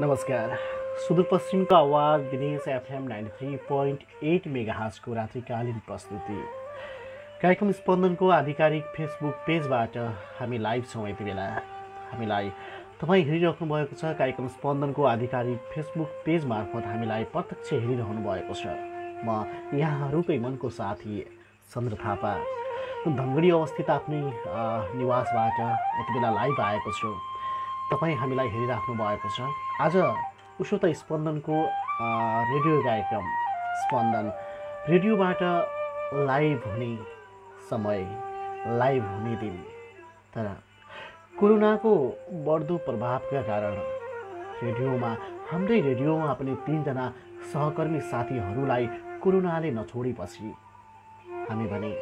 नमस्कार। सुदूरपश्चिमको आवाज दिनेश एफएम 93.8 मेगाहर्जको रात्रिकालीन प्रस्तुति कार्यक्रम स्पन्दनको आधिकारिक फेसबुक पेजबाट हामी लाइभ छौँ। यति बेला हामीलाई तपाईँ हेरिराख्नु भएको छ। कार्यक्रम स्पन्दनको आधिकारिक फेसबुक पेज मार्फत हामीलाई प्रत्यक्ष हेरिरहनु भएको छ। म यहाँहरूकै मनको साथी चन्द्र थापा धनगढी अवस्थित आफ्नै निवासबाट यति बेला लाइभ आएको छु। तपाईँ हामीलाई हेरिराख्नु भएको छ। आज उसो त स्पन्दनको रेडियो कार्यक्रम स्पन्दन रेडियोबाट लाइभ हुने समय, लाइभ हुने दिन, तर कोरोनाको बढ्दो प्रभावका कारण हाम्रै रेडियोमा पनि 3 जना सहकर्मी साथीहरूलाई कोरोनाले नछोडेपछि हामी भने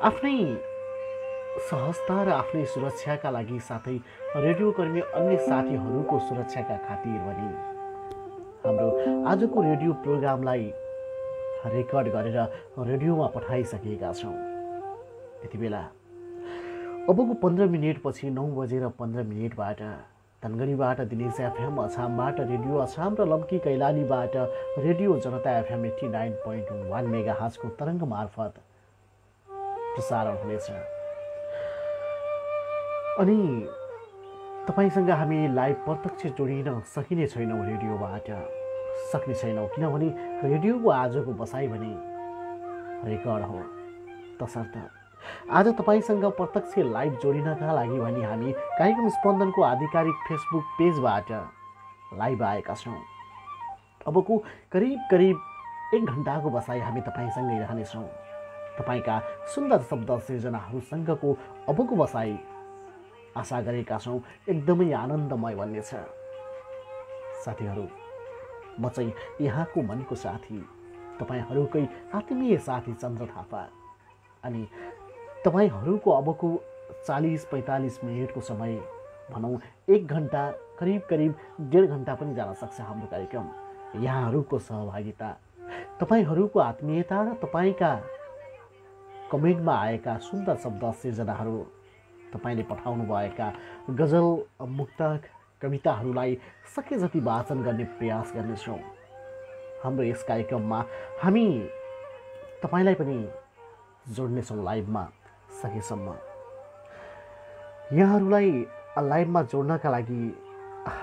आफ्नै सहजता र आफ्नै सुरक्षाका लागि साथै रेडियोकर्मी अन्य साथीहरूको सुरक्षाका खातिर भने हाम्रो आजको रेडियो प्रोग्रामलाई रेकर्ड गरेर रेडियोमा पठाइसकेका छौँ। यति बेला अबको 15 मिनेटपछि 9:15 धनगढीबाट दिनेश एफएम, अछामबाट रेडियो अछाम र लम्की कैलालीबाट रेडियो जनता एफएम 89.1 मेगाहर्जको तरङ्ग मार्फत प्रसारण हुनेछ। अनि तपाईसँग हामी लाइभ प्रत्यक्ष जोडिन सकिने छैनौँ, रेडियोबाट सक्ने छैनौँ, किनभने रेडियोको आजको बसाइ भने रेकर्ड हो। तसर्थ आज तपाईँसँग प्रत्यक्ष लाइभ जोडिनका लागि भने हामी कार्यक्रम स्पन्दनको आधिकारिक फेसबुक पेजबाट लाइभ आएका छौँ। अबको करिब 1 घन्टाको बसाइ हामी तपाईँसँगै रहनेछौँ। तपाईँका सुन्दर शब्द सृजनाहरूसँगको अबको बसाइ आशा गरेका छौँ एकदमै आनन्दमय बन्नेछ। साथीहरू, म चाहिँ यहाँको मनको साथी, तपाईँहरूकै आत्मीय साथी चन्द्र थापा। अनि तपाईँहरूको अबको 40-45 मिनटको समय, भनौँ 1 घन्टा, करिब 1.5 घन्टा पनि जान सक्छ हाम्रो कार्यक्रम। यहाँहरूको सहभागिता, तपाईँहरूको आत्मीयता र तपाईँका कमेन्टमा आएका सुन्दर शब्द सृजनाहरू, तपाईँले पठाउनु भएका गजल, मुक्तक, कविताहरूलाई सके जति वाचन गर्ने प्रयास गर्नेछौँ। हाम्रो यस कार्यक्रममा हामी तपाईँलाई पनि जोड्नेछौँ लाइभमा सकेसम्म। यहाँहरूलाई लाइभमा जोड्नका लागि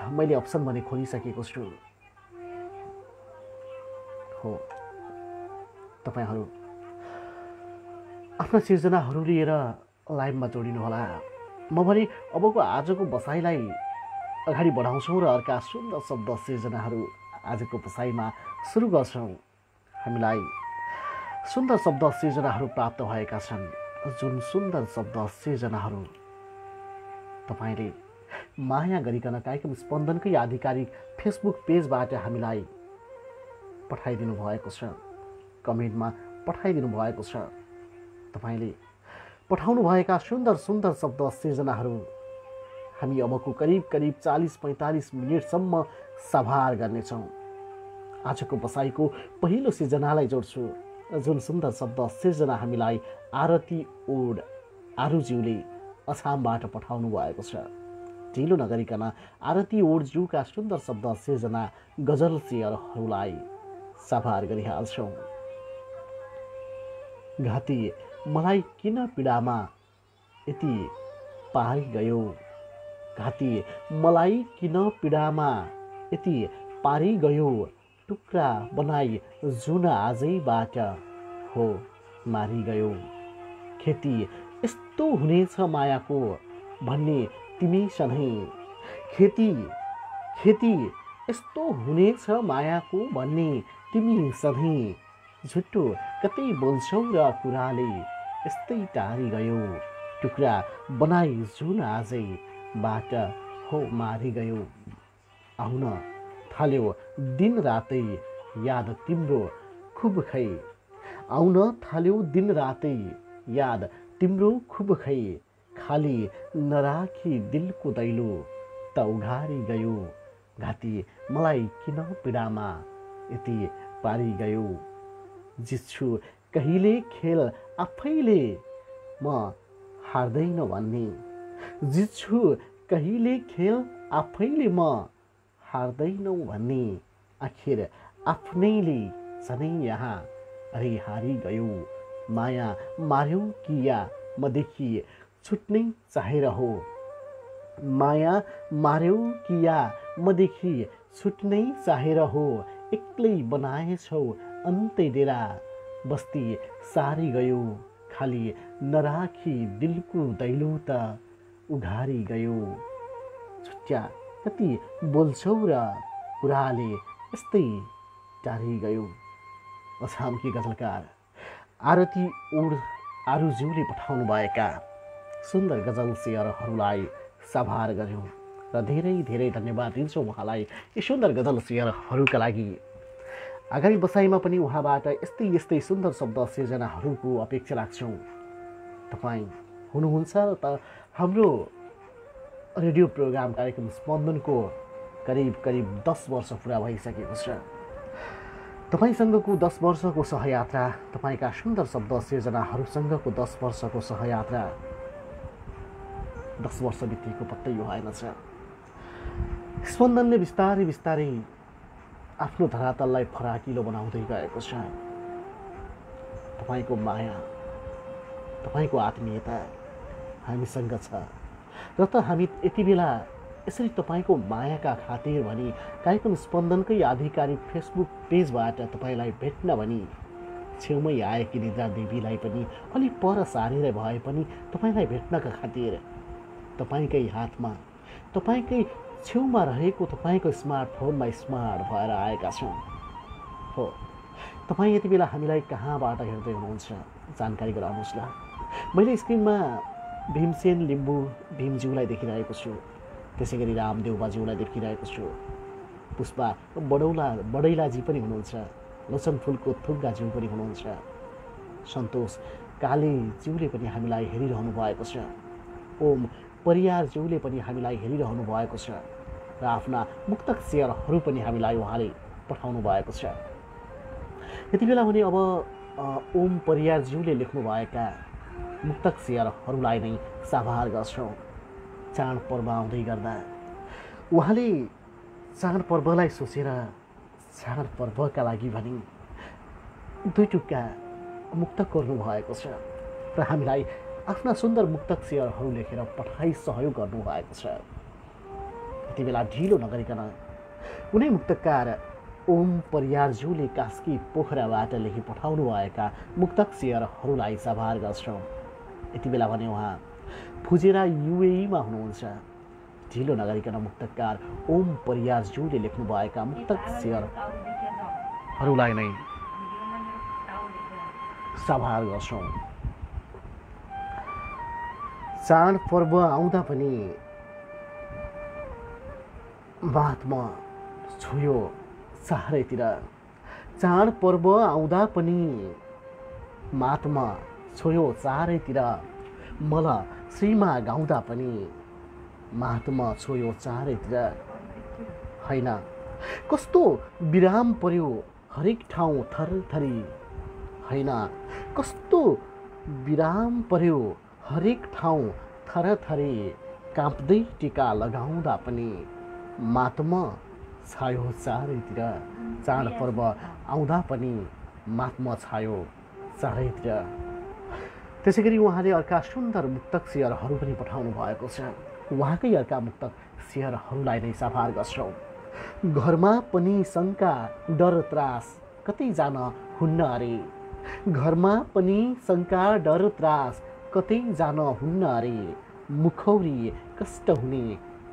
मैले अप्सन भने खोलिसकेको छु। हो, तपाईँहरू आफ्ना सिर्जनाहरू लिएर लाइभमा जोडिनुहोला। म भने अबको आजको बसाइलाई अगाडि बढाउँछौँ र अर्का सुन्दर शब्द सिर्जनाहरू आजको बसाइमा सुरु गर्छौँ। हामीलाई सुन्दर शब्द सिर्जनाहरू प्राप्त भएका छन्। जुन सुन्दर शब्द सिर्जनाहरू तपाईँले माया गरिकन कार्यक्रम स्पन्दनकै आधिकारिक फेसबुक पेजबाट हामीलाई पठाइदिनु भएको छ, कमेन्टमा पठाइदिनु भएको छ। तपाईँले पठाउनु भएका सुन्दर शब्द सिर्जनाहरू हामी अबको करिब 40-45 मिनटसम्म सभार गर्नेछौँ। आजको बसाइको पहिलो सिर्जनालाई जोड्छु। जुन सुन्दर शब्द सिर्जना हामीलाई आरती ओड आरुज्यूले अछामबाट पठाउनु भएको छ। ढिलो नगरिकन आरती ओडज्यूका सुन्दर शब्द सिर्जना गजल शेयरहरूलाई सभार गरिहाल्छौँ। घाती मलाई किन पीडामा यति पारी गयो, घाती मलाई किन पीडामा यति पारी गयो, टुक्रा बनाई जुन आजैबाट हो मारी गयो। खेती यस्तो हुनेछ मायाको भन्ने तिमी सधैँ, खेती यस्तो हुनेछ मायाको भन्ने तिमी सधैँ, झुट्टो कतै बोल्छौ र कुराले यस्तै टारी गयो, टुक्रा बनाई जुन आजैबाट हो मारी गयो। आउन थाल्यो दिन रातै याद तिम्रो खुब खै, आउन थाल्यो दिन रातै याद तिम्रो खुब खै, खाली नराखी दिलको दैलो त उघारी गयो, घाती मलाई किन पीडामा यति पारी गयो। जित्छु कहिले खेल आफैले म हार्दैन भन्ने, जित्छु कहिले खेल आफैले म हार्दैनौ भन्ने आखिर आफ्नैले सधैँ यहाँ अरे हारी गयो माया मार्यौ कि या मदेखि छुट्नै चाहेर हो माया मार्यौ कि या मदेखि छुट्नै चाहेर हो एक्लै बनाएछौ अन्तै डेरा बस्ती सारी गयो खाली नराखी दिलको दैलो त उघारी गयो छुट्या कति बोल्छौ र कुराले यस्तै टारी गयो। अछामकी गजलकार आरती उड आरुज्यूले पठाउनु भएका सुन्दर गजल सेयरहरूलाई सभार गर्यौँ र धेरै धेरै धन्यवाद दिन्छौँ उहाँलाई यी सुन्दर गजल सेयरहरूका लागि। आगामी बसाइमा पनि उहाँबाट यस्तै यस्तै सुन्दर शब्द सिर्जनाहरूको अपेक्षा राख्छौँ। तपाईँ हुनुहुन्छ त हाम्रो रेडियो प्रोग्राम कार्यक्रम स्पन्दनको करिब 10 वर्ष पुरा भइसकेको छ। तपाईँसँगको 10 वर्षको सहयात्रा, तपाईँका सुन्दर शब्द सिर्जनाहरूसँगको 10 वर्षको सहयात्रा 10 वर्ष बितेको पत्तै भएनछ। स्पन्दनले बिस्तारै बिस्तारै आफ्नो धरातललाई फराकिलो बनाउँदै गएको छ। तपाईँको माया, तपाईँको आत्मीयता हामीसँग छ र त हामी यति बेला यसरी तपाईँको मायाका खातिर भनी कार्यक्रम स्पन्दनकै आधिकारिक फेसबुक पेजबाट तपाईँलाई भेट्न भनी छेउमै आएकी निद्रा देवीलाई पनि अलि पर सारेर भए पनि तपाईँलाई भेट्नका खातिर तपाईँकै हातमा, तपाईँकै छेउमा रहेको तपाईँको स्मार्टफोनमा स्मार्ट भएर आएका छौँ। हो, तपाईँ यति बेला हामीलाई कहाँबाट हेर्दै हुनुहुन्छ जानकारी गराउनुहोस् ल। मैले स्क्रिनमा भीमसेन लिम्बू भीमज्यूलाई देखिरहेको छु, त्यसै गरी रामदेव बाज्यूलाई देखिरहेको छु, पुष्पा बडैलाजी पनि हुनुहुन्छ, लोचन फुलको थुक्गाज्यू पनि हुनुहुन्छ, सन्तोष कालेज्यूले पनि हामीलाई हेरिरहनु भएको छ, ओम परियारज्यूले पनि हामीलाई हेरिरहनु भएको छ र आफ्ना मुक्तक सेयरहरू पनि हामीलाई उहाँले पठाउनु भएको छ। यति बेला भने अब ओम परियारज्यूले लेख्नुभएका मुक्तक सेयरहरूलाई नै साभार गर्छौँ। चाडपर्व आउँदै गर्दा उहाँले चाडपर्वलाई सोचेर चाडपर्वका लागि भनी 2 टुक्का मुक्तक गर्नुभएको छ र हामीलाई आफ्ना सुन्दर मुक्तक सेयरहरू लेखेर पठाई सहयोग गर्नुभएको छ। यति बेला ढिलो नगरिकन कुनै मुक्तकार ओम परियारज्यूले कास्की पोखराबाट लेखी पठाउनु भएका मुक्तक सेयरहरूलाई सभार गर्छौँ। यति बेला भने उहाँ फुजेरा युएईमा हुनुहुन्छ। ढिलो नगरिकन मुक्तकार ओम परियारज्यूले लेख्नुभएका मुक्तक सेयरहरूलाई नै सभार गर्छौँ। चाडपर्व आउँदा पनि महात्मा छोयो चारैतिर, चाडपर्व आउँदा पनि महात्मा छोयो चारैतिर, मल श्रीमा गाउँदा पनि महात्मा छोयो चारैतिर। होइन कस्तो विराम पर्यो हरेक ठाउँ थरथरी, होइन कस्तो विराम पर्यो हरेक ठाउँ थरथरी, काँप्दै टिका लगाउँदा पनि महात्मा छायो चारैतिर, चाडपर्व आउँदा पनि महात्मा छायो चारैतिर। त्यसै गरी उहाँले अर्का सुन्दर मुक्तक सेयरहरू पनि पठाउनु भएको छ। उहाँकै अर्का मुक्तक सेयरहरूलाई नै सभार गर्छौँ। घरमा पनि शङ्का डर त्रास कतै जान हुन्न अरे, घरमा पनि शङ्का डर त्रास कतै जान हुन्न अरे, मुखौरी कष्ट हुने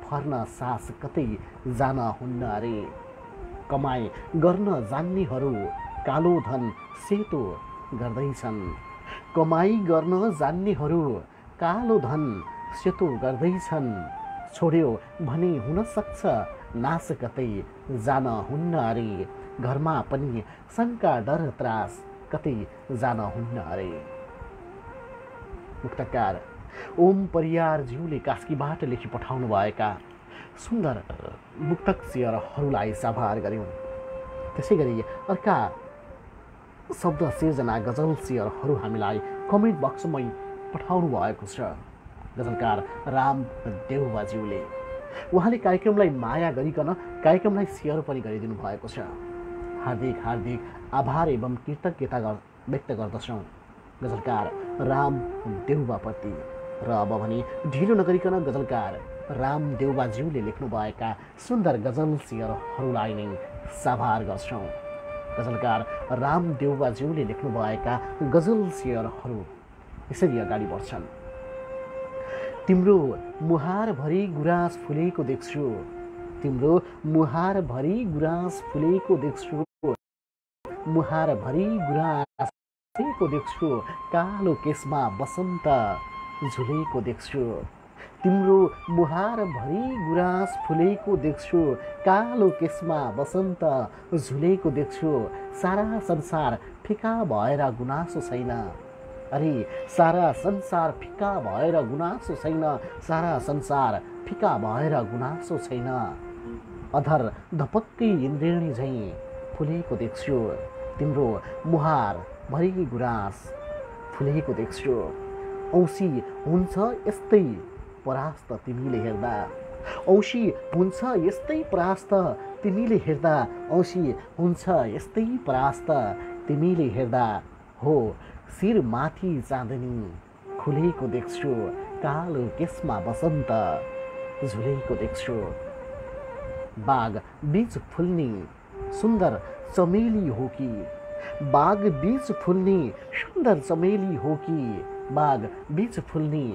फर्न सास कतै जान हुन्न अरे, कमाइ गर्न जान्नेहरू कालो धन सेतो गर्दैछन्, कमाइ गर्न जान्नेहरू कालो धन सेतो गर्दैछन्, छोड्यो भने हुन सक्छ नाश कतै जान हुन्न अरे, घरमा पनि शङ्का डर त्रास कतै जान हुन्न अरे। मुक्तकार ओम परियारज्यूले कास्कीबाट लेखी पठाउनु भएका सुन्दर मुक्तक सेयरहरूलाई सभार गर्यौँ। त्यसै गरी अर्का शब्द सिर्जना गजल सेयरहरू हामीलाई कमेन्ट बक्समै पठाउनु भएको छ। गजलकार रामदेव बाज्यूले उहाँले कार्यक्रमलाई माया गरिकन कार्यक्रमलाई सेयर पनि गरिदिनु भएको छ। हार्दिक हार्दिक आभार एवं कृतज्ञता व्यक्त गर्दछौँ गजलकार राम देउबाप्रति। र अब भने ढिलो नगरिकन गजलकार राम देउबाज्यूले लेख्नुभएका सुन्दर गजल सेयरहरूलाई नै साभार गर्छौँ। गजलकार राम देउबाज्यूले लेख्नुभएका गजल सेयरहरू यसरी अगाडि बढ्छन्। तिम्रो मुहारभरि गुराँस फुलेको देख्छु, तिम्रो मुहारभरि गुराँस फुलेको देख्छु, मुहारभरि गुराँस फुलेको देख्छु, कालो केसमा बसन्त झुलेको देख्छु। तिम्रो मुहारभरि गुराँस फुलेको देख्छु, कालो केसमा बसन्त झुलेको देख्छु। सारा संसार फिका भएर गुनासो छैन, अरे सारा संसार फिका भएर गुनासो छैन, सारा संसार फिका भएर गुनासो छैन। अधर धपक्कै इन्द्रेणी झैँ फुलेको देख्छु, तिम्रो मुहारभरि गुराँस फुलेको देख्छु। औँसी हुन्छ यस्तै परास्त तिमीले हेर्दा, औँसी हुन्छ यस्तै परास्त तिमीले हेर्दा, औँसी हुन्छ यस्तै परास्त तिमीले हेर्दा। हो शिरमाथि चाँदनी खुलेको देख्छु, कालो केसमा बसन्त झुलेको देख्छु। बाग बीच फुल्ने सुन्दर चमेली हो कि, बाग बीच फुल्ने सुन्दर चमेली हो कि, बाग बीच फुल्ने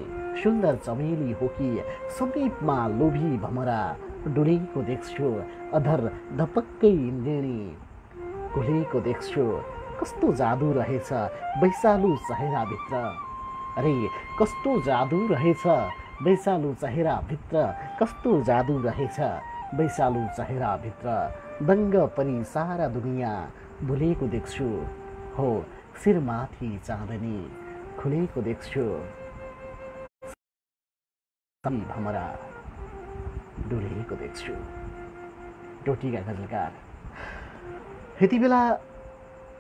सुन्दर चमेली हो कि। समीपमा लोभी भमरा डुलेको देख्छु, अधर धपक्कै इन्द्रेणी घुलेको देख्छु। कस्तो जादु रहेछ वैशालु चेहराभित्र, अरे कस्तो जादु रहेछ वैशालु चेहराभित्र, कस्तो जादु रहेछ वैशालु चेहराभित्र। दङ्ग परी सारा दुनियाँ भुलेको देख्छु, हो शिरमाथि चाँदनी खुलेको देख्छु। भमरा डुलेको देख्छु। डोटीका गजलकार यति बेला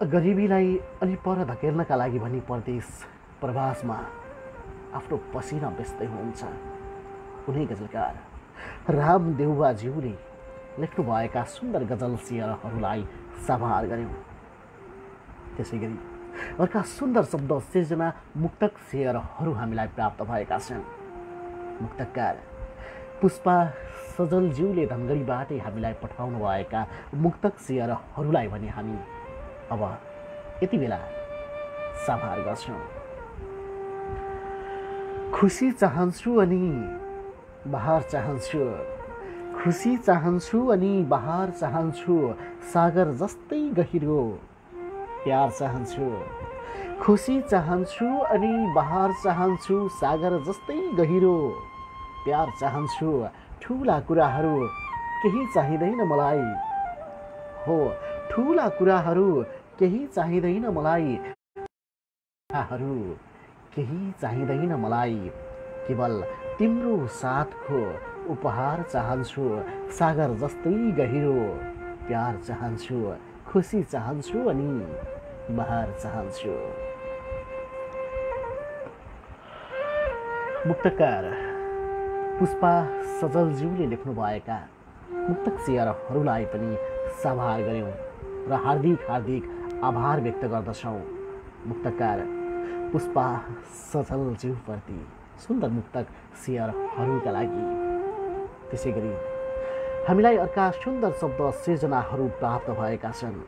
गरिबीलाई अलि पर धकेल्नका लागि भनी परदेश प्रवासमा आफ्नो पसिना बेच्दै हुनुहुन्छ उनी गजलकार राम देउबाज्यूले लेख्नुभएका सुन्दर गजल सेयरहरूलाई साभार गर्यौँ। त्यसै गरी अर्का सुन्दर शब्द सिर्जना मुक्तक सेयरहरू हामीलाई प्राप्त भएका छन्। मुक्तकार पुष्पा सजलज्यूले धनगढीबाटै हामीलाई पठाउनु भएका मुक्तक सेयरहरूलाई भने हामी अब यति बेला साभार गर्छौँ। खुसी चाहन्छु अनि बहार चाहन्छु, खुसी चाहन्छु अनि बहार चाहन्छु, सागर जस्तै गहिरो प्यार चाहन्छु। खुसी चाहन्छु अनि बहार चाहन्छु, सागर जस्तै गहिरो प्यार चाहन्छु। ठुला कुराहरू केही चाहिँदैन मलाई, हो ठुला कुराहरू केही चाहिँदैन मलाई, केही चाहिँदैन मलाई। केवल तिम्रो साथको उपहार चाहन्छु, सागर जस्तै गहिरो प्यार चाहन्छु। खुसी चाहन्छु अनि बहार चाहन्छु। मुक्तकार पुष्पा सजलज्यूले लेख्नुभएका मुक्तक सेयरहरूलाई पनि साभार गर्यौँ र हार्दिक हार्दिक आभार व्यक्त गर्दछौँ मुक्तकार पुष्पा सजलज्यूप्रति सुन्दर मुक्तक सेयरहरूका लागि। त्यसै गरी हामीलाई अर्का सुन्दर शब्द सिर्जनाहरू प्राप्त भएका छन्,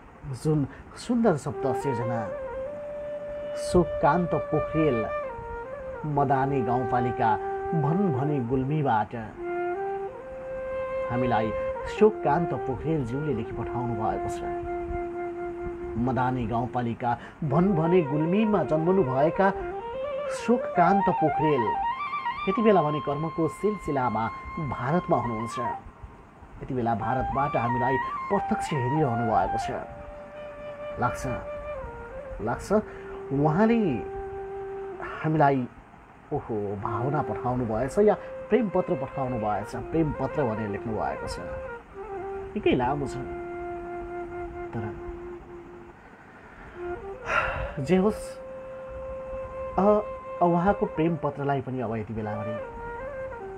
जुन सुन्दर शब्द सिर्जना सुकान्त पोखरेल मदानी गाउँपालिका भन्ने गुल्मीबाट हामीलाई सुकान्त पोखरेलज्यूले लेखी पठाउनु भएको छ। मदानी गाउँपालिका भन्ने गुल्मीमा जन्मनुभएका सुकान्त पोखरेल यति बेला भने कर्मको सिलसिलामा भारतमा हुनुहुन्छ। यति बेला भारतबाट हामीलाई प्रत्यक्ष हेरिरहनु भएको छ। लाग्छ उहाँले हामीलाई ओहो भावना पठाउनु भएछ या प्रेम पत्र पठाउनु भएछ, प्रेम पत्र भनेर लेख्नु भएको छ। निकै लामो छ, तर जे होस् उहाँको प्रेम पत्रलाई पनि अब यति बेला भने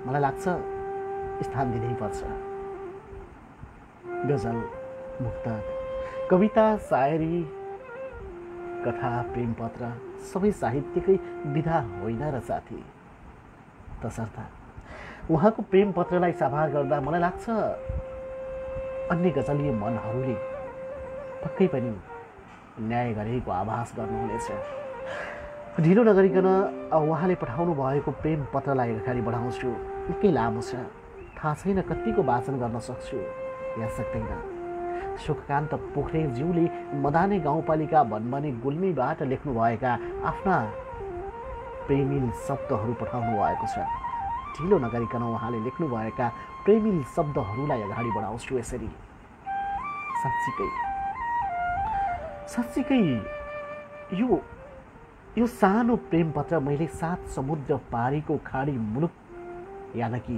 मलाई लाग्छ स्थान दिनैपर्छ। गजल, मुक्तक, कविता, शायरी, कथा, प्रेमपत्र सबै साहित्यकै विधा होइन र साथी। तसर्थ उहाँको प्रेमपत्रलाई साभार गर्दा मलाई लाग्छ अन्य गजलीय मनहरूले पक्कै पनि न्याय गरेको आभास गर्नुहुनेछ। ढिलो नगरिकन उहाँले पठाउनु भएको प्रेम पत्रलाई अगाडि बढाउँछु। निकै लामो छ, थाहा छैन कतिको वाचन गर्न सक्छु या सक्दैन। सुखकान्त पोखरेलज्यूले मदाने गाउँपालिका भन्ने गुल्मीबाट लेख्नुभएका आफ्ना प्रेमिल शब्दहरू पठाउनु भएको छ। ढिलो नगरिकन उहाँले लेख्नुभएका प्रेमिल शब्दहरूलाई अगाडि बढाउँछु यसरी। साँच्चीकै यो सानो प्रेमपत्र मैले 7 समुद्र पारीको खाडी मुलुक यानकि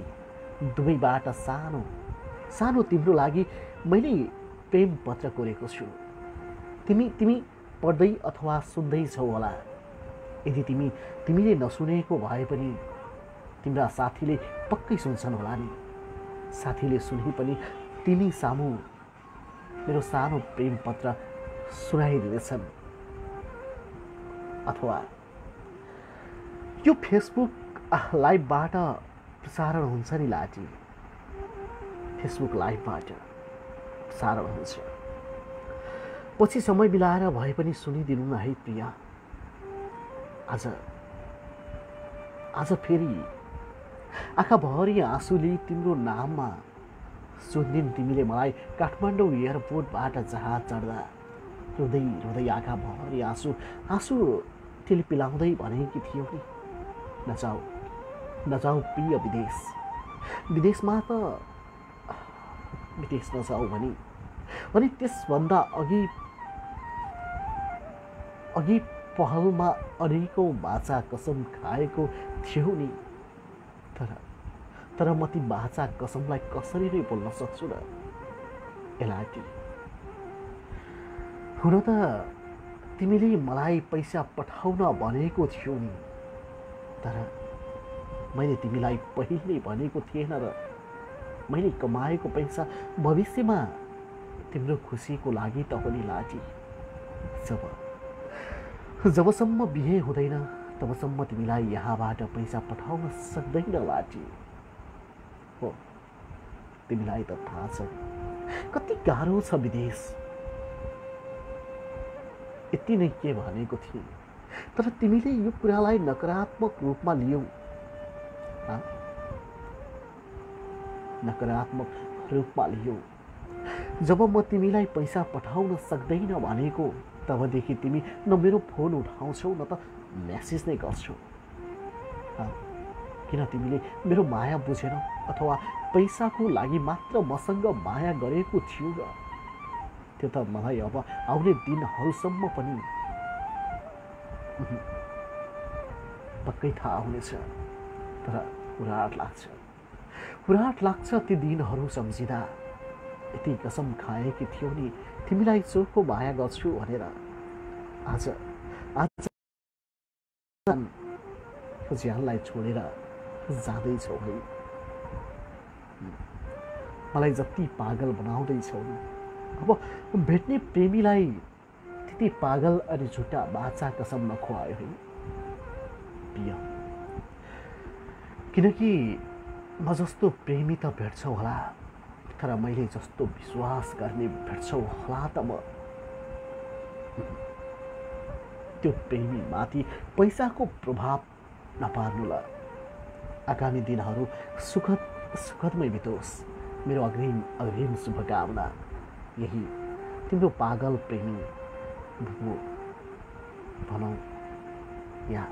दुबईबाट सानो तिम्रो लागि मैले प्रेमपत्र कोरेको छु। तिमी पढ्दै अथवा सुन्दै छौ होला। यदि तिमीले नसुनेको भए पनि तिम्रा साथीले पक्कै सुन्छन् होला नि। साथीले सुने पनि तिमी सामु मेरो सानो प्रेमपत्र सुनाइदिनेछन्। अथवा यो फेसबुक लाइभबाट प्रसारण हुन्छ नि लाटी। फेसबुक लाइभबाट प्रसारण हुन्छ। पछि समय मिलाएर भए पनि सुनिदिनु न है प्रिया। आज फेरि आँखाभरि आँसुले तिम्रो नाममा जुन दिन तिमीले मलाई काठमाडौँ एयरपोर्टबाट जहाज चढ्दा रुँदै रुँदै आँखाभरि आँसु टिलपिलाउँदै भनेकी थियौ नि, नजाऊ प्रिय विदेशमा त विदेश नजाऊ भने त्यसभन्दा अघि पहलमा अनेकौँ बाचा कसम खाएको थियौ नि। तर म ती बाचा कसमलाई कसरी नै बोल्न सक्छु र एलाटी। हुन त तिमीले मलाई पैसा पठाउन भनेको थियौ नि, तर मैले तिमीलाई पहिले भनेको थिएन र मैले कमाएको पैसा भविष्यमा तिम्रो खुसीको लागि त हो नि लाटी। जबसम्म बिहे हुँदैन तबसम्म तिमीलाई यहाँबाट पैसा पठाउन सक्दैन लाटी। हो, तिमीलाई त थाहा छ कति गाह्रो छ विदेश। यति नै के भनेको थिएँ, तर तिमीले यो कुरालाई नकारात्मक रूपमा लियौ। नकारात्मक रूपमा लियौ। जब म तिमीलाई पैसा पठाउन सक्दैन भनेको तबदेखि तिमी न मेरो फोन उठाउँछौ न त मेसेज नै गर्छौ। किन तिमीले मेरो माया बुझेनौ अथवा पैसाको लागि मात्र मसँग माया गरेको थियो र त्यो त मलाई अब आउने दिनहरूसम्म पनि पक्कै थाहा हुनेछ। तर उराट लाग्छ ती दिनहरू सम्झिँदा। यति कसम खाएकी थियौ नि तिमीलाई चोखो माया गर्छु भनेर। आज ज्यानलाई छोडेर जाँदैछौ है। मलाई जति पागल बनाउँदैछौ नि, अब भेट्ने प्रेमीलाई त्यति पागल अनि झुट्टा बाचा कसम नखुवायो है प्रिय। किनकि म जस्तो प्रेमी त भेट्छौ होला, तर मैले जस्तो विश्वास गर्ने भेट्छौ होला त म। त्यो प्रेमी माथि पैसाको प्रभाव नपार्नु ल। आगामी दिनहरू सुखदमै बितोस्। मेरो अग्रिम शुभकामना। यही तिम्रो पागल प्रेमी बुबु भनौ या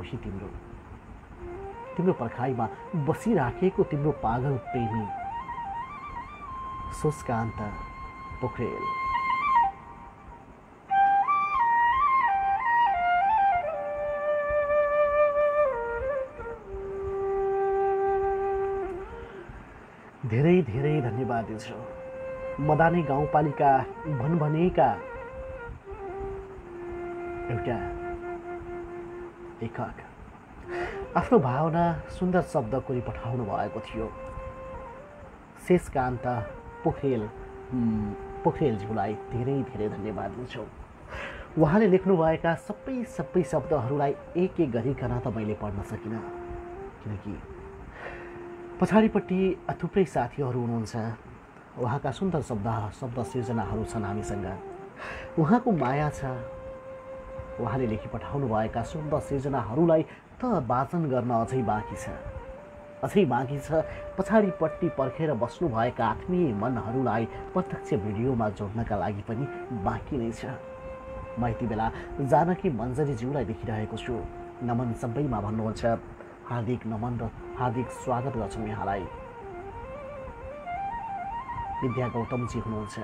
उही तिम्रो पर्खाइमा बसिराखेको तिम्रो पागल प्रेमी सुखकान्त पोखरेल। धेरै धेरै धन्यवाद दिन्छु। मदानी गाउँपालिका भनेका एउटा लेखक आफ्नो भावना सुन्दर शब्द कोरी पठाउनु भएको थियो। शेषकान्त पोखरेलज्यूलाई धेरै धेरै धन्यवाद दिन्छौँ। उहाँले लेख्नुभएका सबै शब्दहरूलाई एक एक गरिकन त मैले पढ्न सकिनँ, किनकि पछाडिपट्टि थुप्रै साथीहरू हुनुहुन्छ। उहाँका सुन्दर शब्द सिर्जनाहरू छन् हामीसँग। उहाँको माया छ। उहाँले लेखी पठाउनुभएका सुन्दर सिर्जनाहरूलाई त वाचन गर्न अझै बाँकी छ। पछाडिपट्टि पर्खेर बस्नुभएका आत्मीय मनहरूलाई प्रत्यक्ष भिडियोमा जोड्नका लागि पनि बाँकी नै छ। म यति बेला जानकी मन्जरीज्यूलाई देखिरहेको छु। नमन सबैमा भन्नुहुन्छ। हार्दिक नमन र हार्दिक स्वागत गर्छौँ यहाँलाई। विद्या गौतमजी हुनुहुन्छ,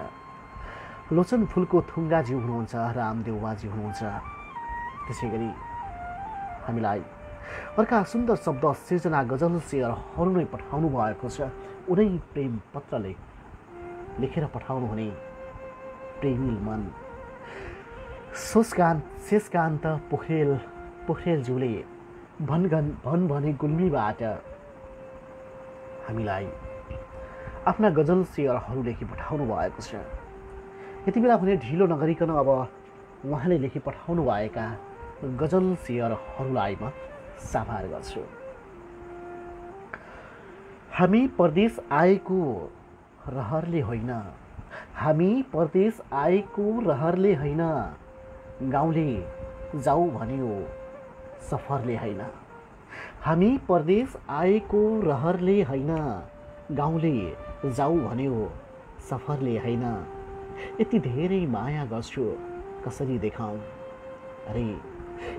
लोचन फुलको थुङ्गाजी हुनुहुन्छ, रामदेउवाजी हुनुहुन्छ। त्यसै गरी हामीलाई अर्का सुन्दर शब्द सिर्जना गजल शेयरहरू नै पठाउनु भएको छ। उनै प्रेम पत्रले लेखेर पठाउनु हुने प्रेमी मन शेषकान्त पोखरेलज्यूले भन भने गुल्मीबाट हामीलाई आफ्ना गजल शेयरहरू लेखी पठाउनु भएको छ। यति बेला भने ढिलो नगरिकन अब उहाँले लेखी पठाउनु भएका गजल शेयरहरूलाई म साभार गर्छु। हामी परदेश आएको रहरले होइन, गाउँले जाऊ भन्यो सफरले होइन। हामी परदेश आएको रहरले होइन, गाउँले जाऊ भन्यो सफरले होइन। यति धेरै माया गर्छु कसरी देखाऊँ,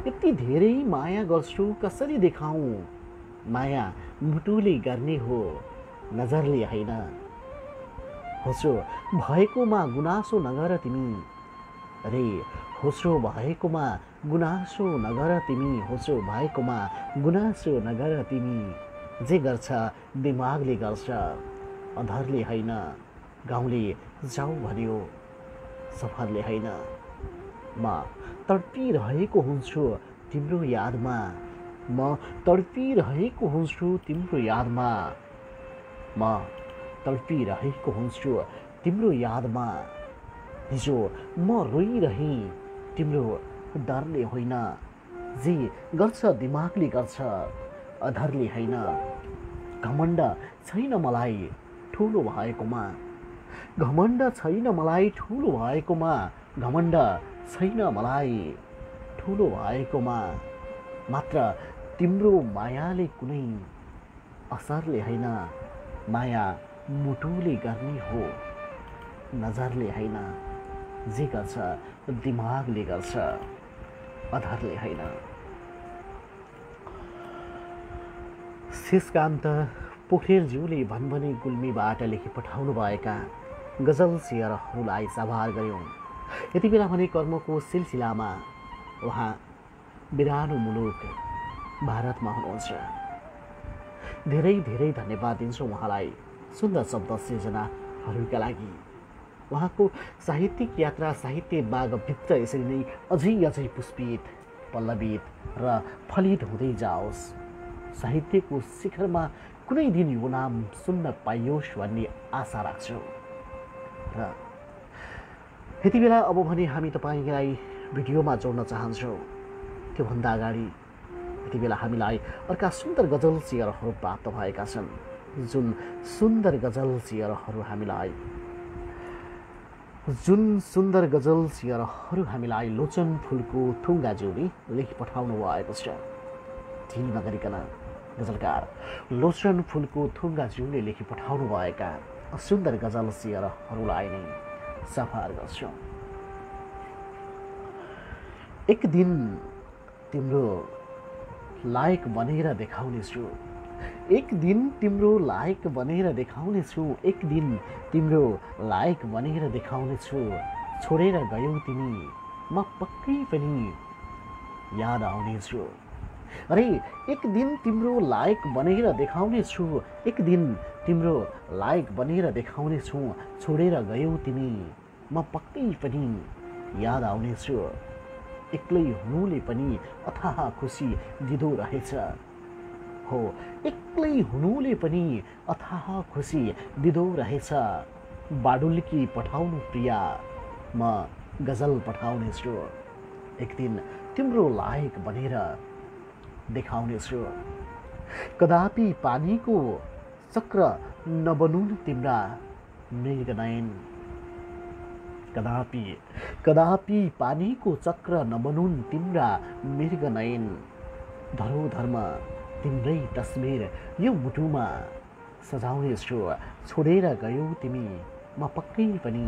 यति धेरै माया गर्छु कसरी देखाऊँ। माया मुटुले गर्ने हो नजरले होइन। होसो भएकोमा गुनासो नगर तिमी, होसो भएकोमा गुनासो नगर तिमी, होसो भएकोमा गुनासो नगर तिमी। जे गर्छ दिमागले गर्छ अधरले होइन, गाउँले जाऊ भन्यो सफरले होइन। म तडपिरहेको हुन्छु तिम्रो यादमा, हिजो म रोइरहेँ तिम्रो डरले होइन। जे गर्छ दिमागले गर्छ अधरले होइन। घमण्ड छैन मलाई ठुलो भएकोमा, मात्र तिम्रो मायाले कुनै असरले होइन। माया मुटुले गर्ने हो नजरले होइन। जे गर्छ दिमागले गर्छ अधरले होइन। शेषकान्त पोखरेलज्यूले भन्ने गुल्मीबाट लेखी पठाउनु भएका गजल शेयरहरूलाई साभार गऱ्यौँ। यति बेला भने कर्मको सिलसिलामा उहाँ बिरानो मुलुक भारतमा हुनुहुन्छ। धेरै धेरै धन्यवाद दिन्छौँ उहाँलाई सुन्दर शब्द सिर्जनाहरूका लागि। उहाँको साहित्यिक यात्रा साहित्य बागभित्र यसरी नै अझै पुष्पित, पल्लवित र फलित हुँदै जाओस्। साहित्यको शिखरमा कुनै दिन यो नाम सुन्न पाइयोस् भन्ने आशा राख्छौँ। र यति बेला अब भने हामी तपाईँलाई भिडियोमा जोड्न चाहन्छौँ। त्योभन्दा अगाडि यति बेला हामीलाई अर्का सुन्दर गजल शेयरहरू प्राप्त भएका छन्। जुन सुन्दर गजल शेयरहरू हामीलाई लोचन फुलको थुङ्गाज्यूले लेखी पठाउनु भएको छ। ढिल नगरिकन गजलकार लोचन फुलको थुङ्गाज्यूले लेखी पठाउनु भएका सुन्दर गजल शेयरहरूलाई नै साभार गर्छौँ। एक दिन तिम्रो लायक बनेर देखाउनेछु, एक दिन तिम्रो लायक बनेर देखाउनेछु। छोडेर गयौ तिमी म पक्कै पनि याद आउनेछु। एक दिन तिम्रो लायक बनेर देखाउनेछु। छोडेर गयौ तिमी म पक्कै पनि याद आउनेछु। एक्लै हुनुले पनि अथाह खुसी दिँदो रहेछ। हो एक्लै हुनुले पनि अथाह खुसी दिँदो रहेछ। बाडुल्की पठाउनु प्रिया, म गजल पठाउनेछु। एक दिन तिम्रो लायक बनेर देखाउनेछु। कदापि पानीको चक्र नबनुन् तिम्रा मृगनयन। कदापि कदापि पानीको चक्र नबनुन् तिम्रा मृगनयन। धरोधर्म तिम्रै तस्बिर यो मुटुमा सजाउनेछु। छोडेर गयौ तिमी, म पक्कै पनि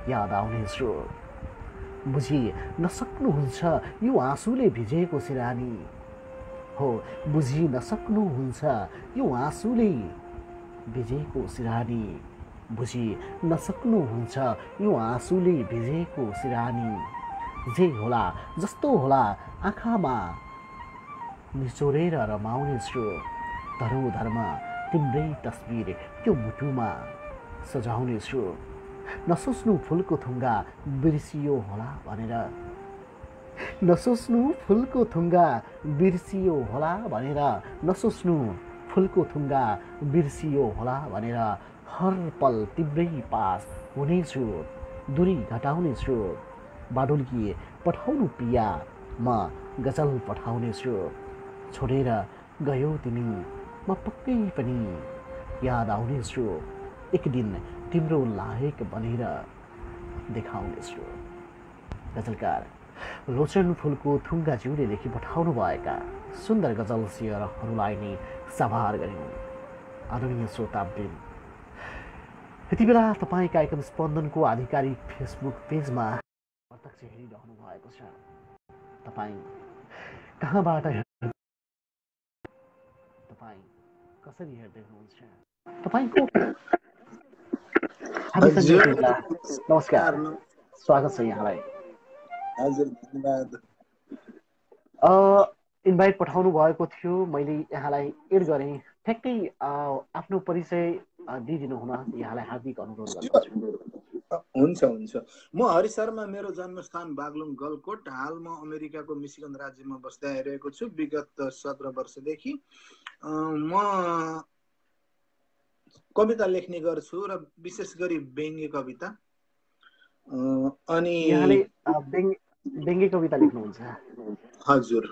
याद आउनेछु। बुझी नसक्नुहुन्छ यो आँसुले भिजेको सिरानी। हो बुझी नसक्नुहुन्छ यो आँसुले भिजेको सिरानी। बुझी नसक्नुहुन्छ यो आँसुले भिजेको सिरानी। जे होला जस्तो होला आँखामा निचोरेर रमाउनेछु। धरोधर्म तिम्रै तस्बिर त्यो मुटुमा सजाउनेछु। नसोच्नु फुलको थुङ्गा बिर्सियो होला भनेर। नसोच्नु फुलको थुङ्गा बिर्सियो होला भनेर। नसोच्नु फुलको थुङ्गा बिर्सियो होला भनेर। हर पल तिम्रै पास हुनेछु, दूरी घटाउनेछु। बाडुल्की पठाउनु प्रिया, म गजल पठाउनेछु। छोडेर गयौ तिमी, म पक्कै पनि याद आउनेछु। एक दिन तिम्रो लायक बनेर देखाउनेछु। गजलकार लोचन फुलको थुङ्गाज्यूले लेखी पठाउनुभएका सुन्दर गजल शेयरहरूलाई नै सभार गऱ्यौँ। आदरणीय श्रोतावृन्द, यति बेला तपाईँ कार्यक्रम स्पन्दनको आधिकारिक फेसबुक पेजमा प्रत्यक्ष हेरिरहनु भएको छ। तपाईँ कहाँबाट तपाईँ कसरी हेर्दै हुनुहुन्छ? तपाईँको नमस्कार, स्वागत छ यहाँलाई। हजुर, धन्यवाद। इन्भाइट पठाउनु भएको थियो, मैले यहाँलाई एड गरेँ। ठ्याक्कै आफ्नो परिचय दिइदिनु हुन यहाँलाई हार्दिक अनुरोध गर्दछु। हुन्छ हुन्छ। म हरि शर्मा, मेरो जन्मस्थान बागलुङ गलकोट। हाल म अमेरिकाको मिशिगन राज्यमा बस्दै आइरहेको छु विगत 17 वर्षदेखि। म कविता लेख्ने गर्छु र विशेष गरी व्यङ्ग्य कविता। अनि यहाँले व्यङ्ग्य कविता लेख्नुहुन्छ? हजुर।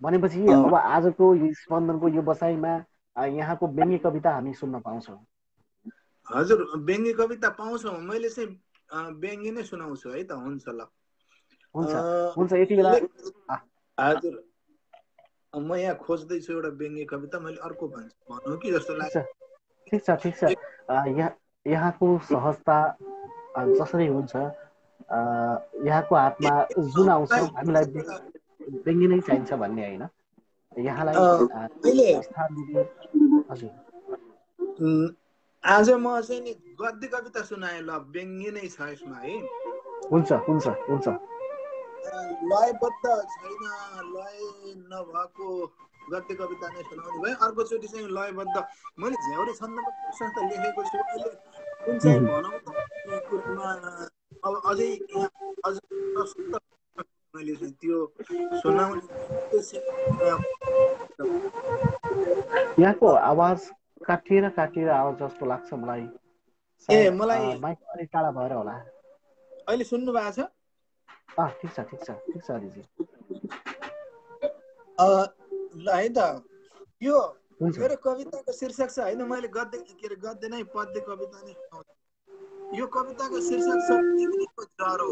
भनेपछि अब आजको यो स्पन्दनको यो बसाइमा यहाँको व्यङ्ग्य कविता हामी सुन्न पाउँछौँ? हजुर, व्यङ्ग्य कविता पाउँछौँ। मैले चाहिँ व्यङ्ग्य नै सुनाउँछु है त। हुन्छ ल, हुन्छ। यति बेला हजुर, म यहाँ खोज्दैछु एउटा व्यङ्ग्य कविता। मैले अर्को भन्छु कि जस्तो लाग्छ। ठिक छ। यहाँको सहजता जसरी हुन्छ, यहाँको हातमा जुन आउँछ, हामीलाई व्यङ्ग्य नै चाहिन्छ भन्ने होइन। यहाँलाई हजुर, आज म चाहिँ नि गद्य कविता सुनाएँ ल, व्यङ्ग्य नै छ यसमा है। हुन्छ। लयबद्ध छैन, लय नभएको गद्य कविता नै सुनाउने भयो। अर्कोचोटि चाहिँ लयबद्ध, मैले झ्याउरे छन्दमा त लेखेको छु। अहिले कुन चाहिँ भनौँ त कुरामा अब अझै अझ मैले चाहिँ त्यो सुनाउने। यहाँको आवाज काटिएर आवाज जस्तो लाग्छ मलाई। मलाई माइक अलिक टाढा भएर होला। अहिले सुन्नु भएको छ? ठिक छ हरिजी। ल है त, यो मेरो कविताको शीर्षक छ होइन, मैले गद्य नै पद्य कविता नै सुनाउँछु। यो कविताको शीर्षक छ डिग्रीको ज्वरो।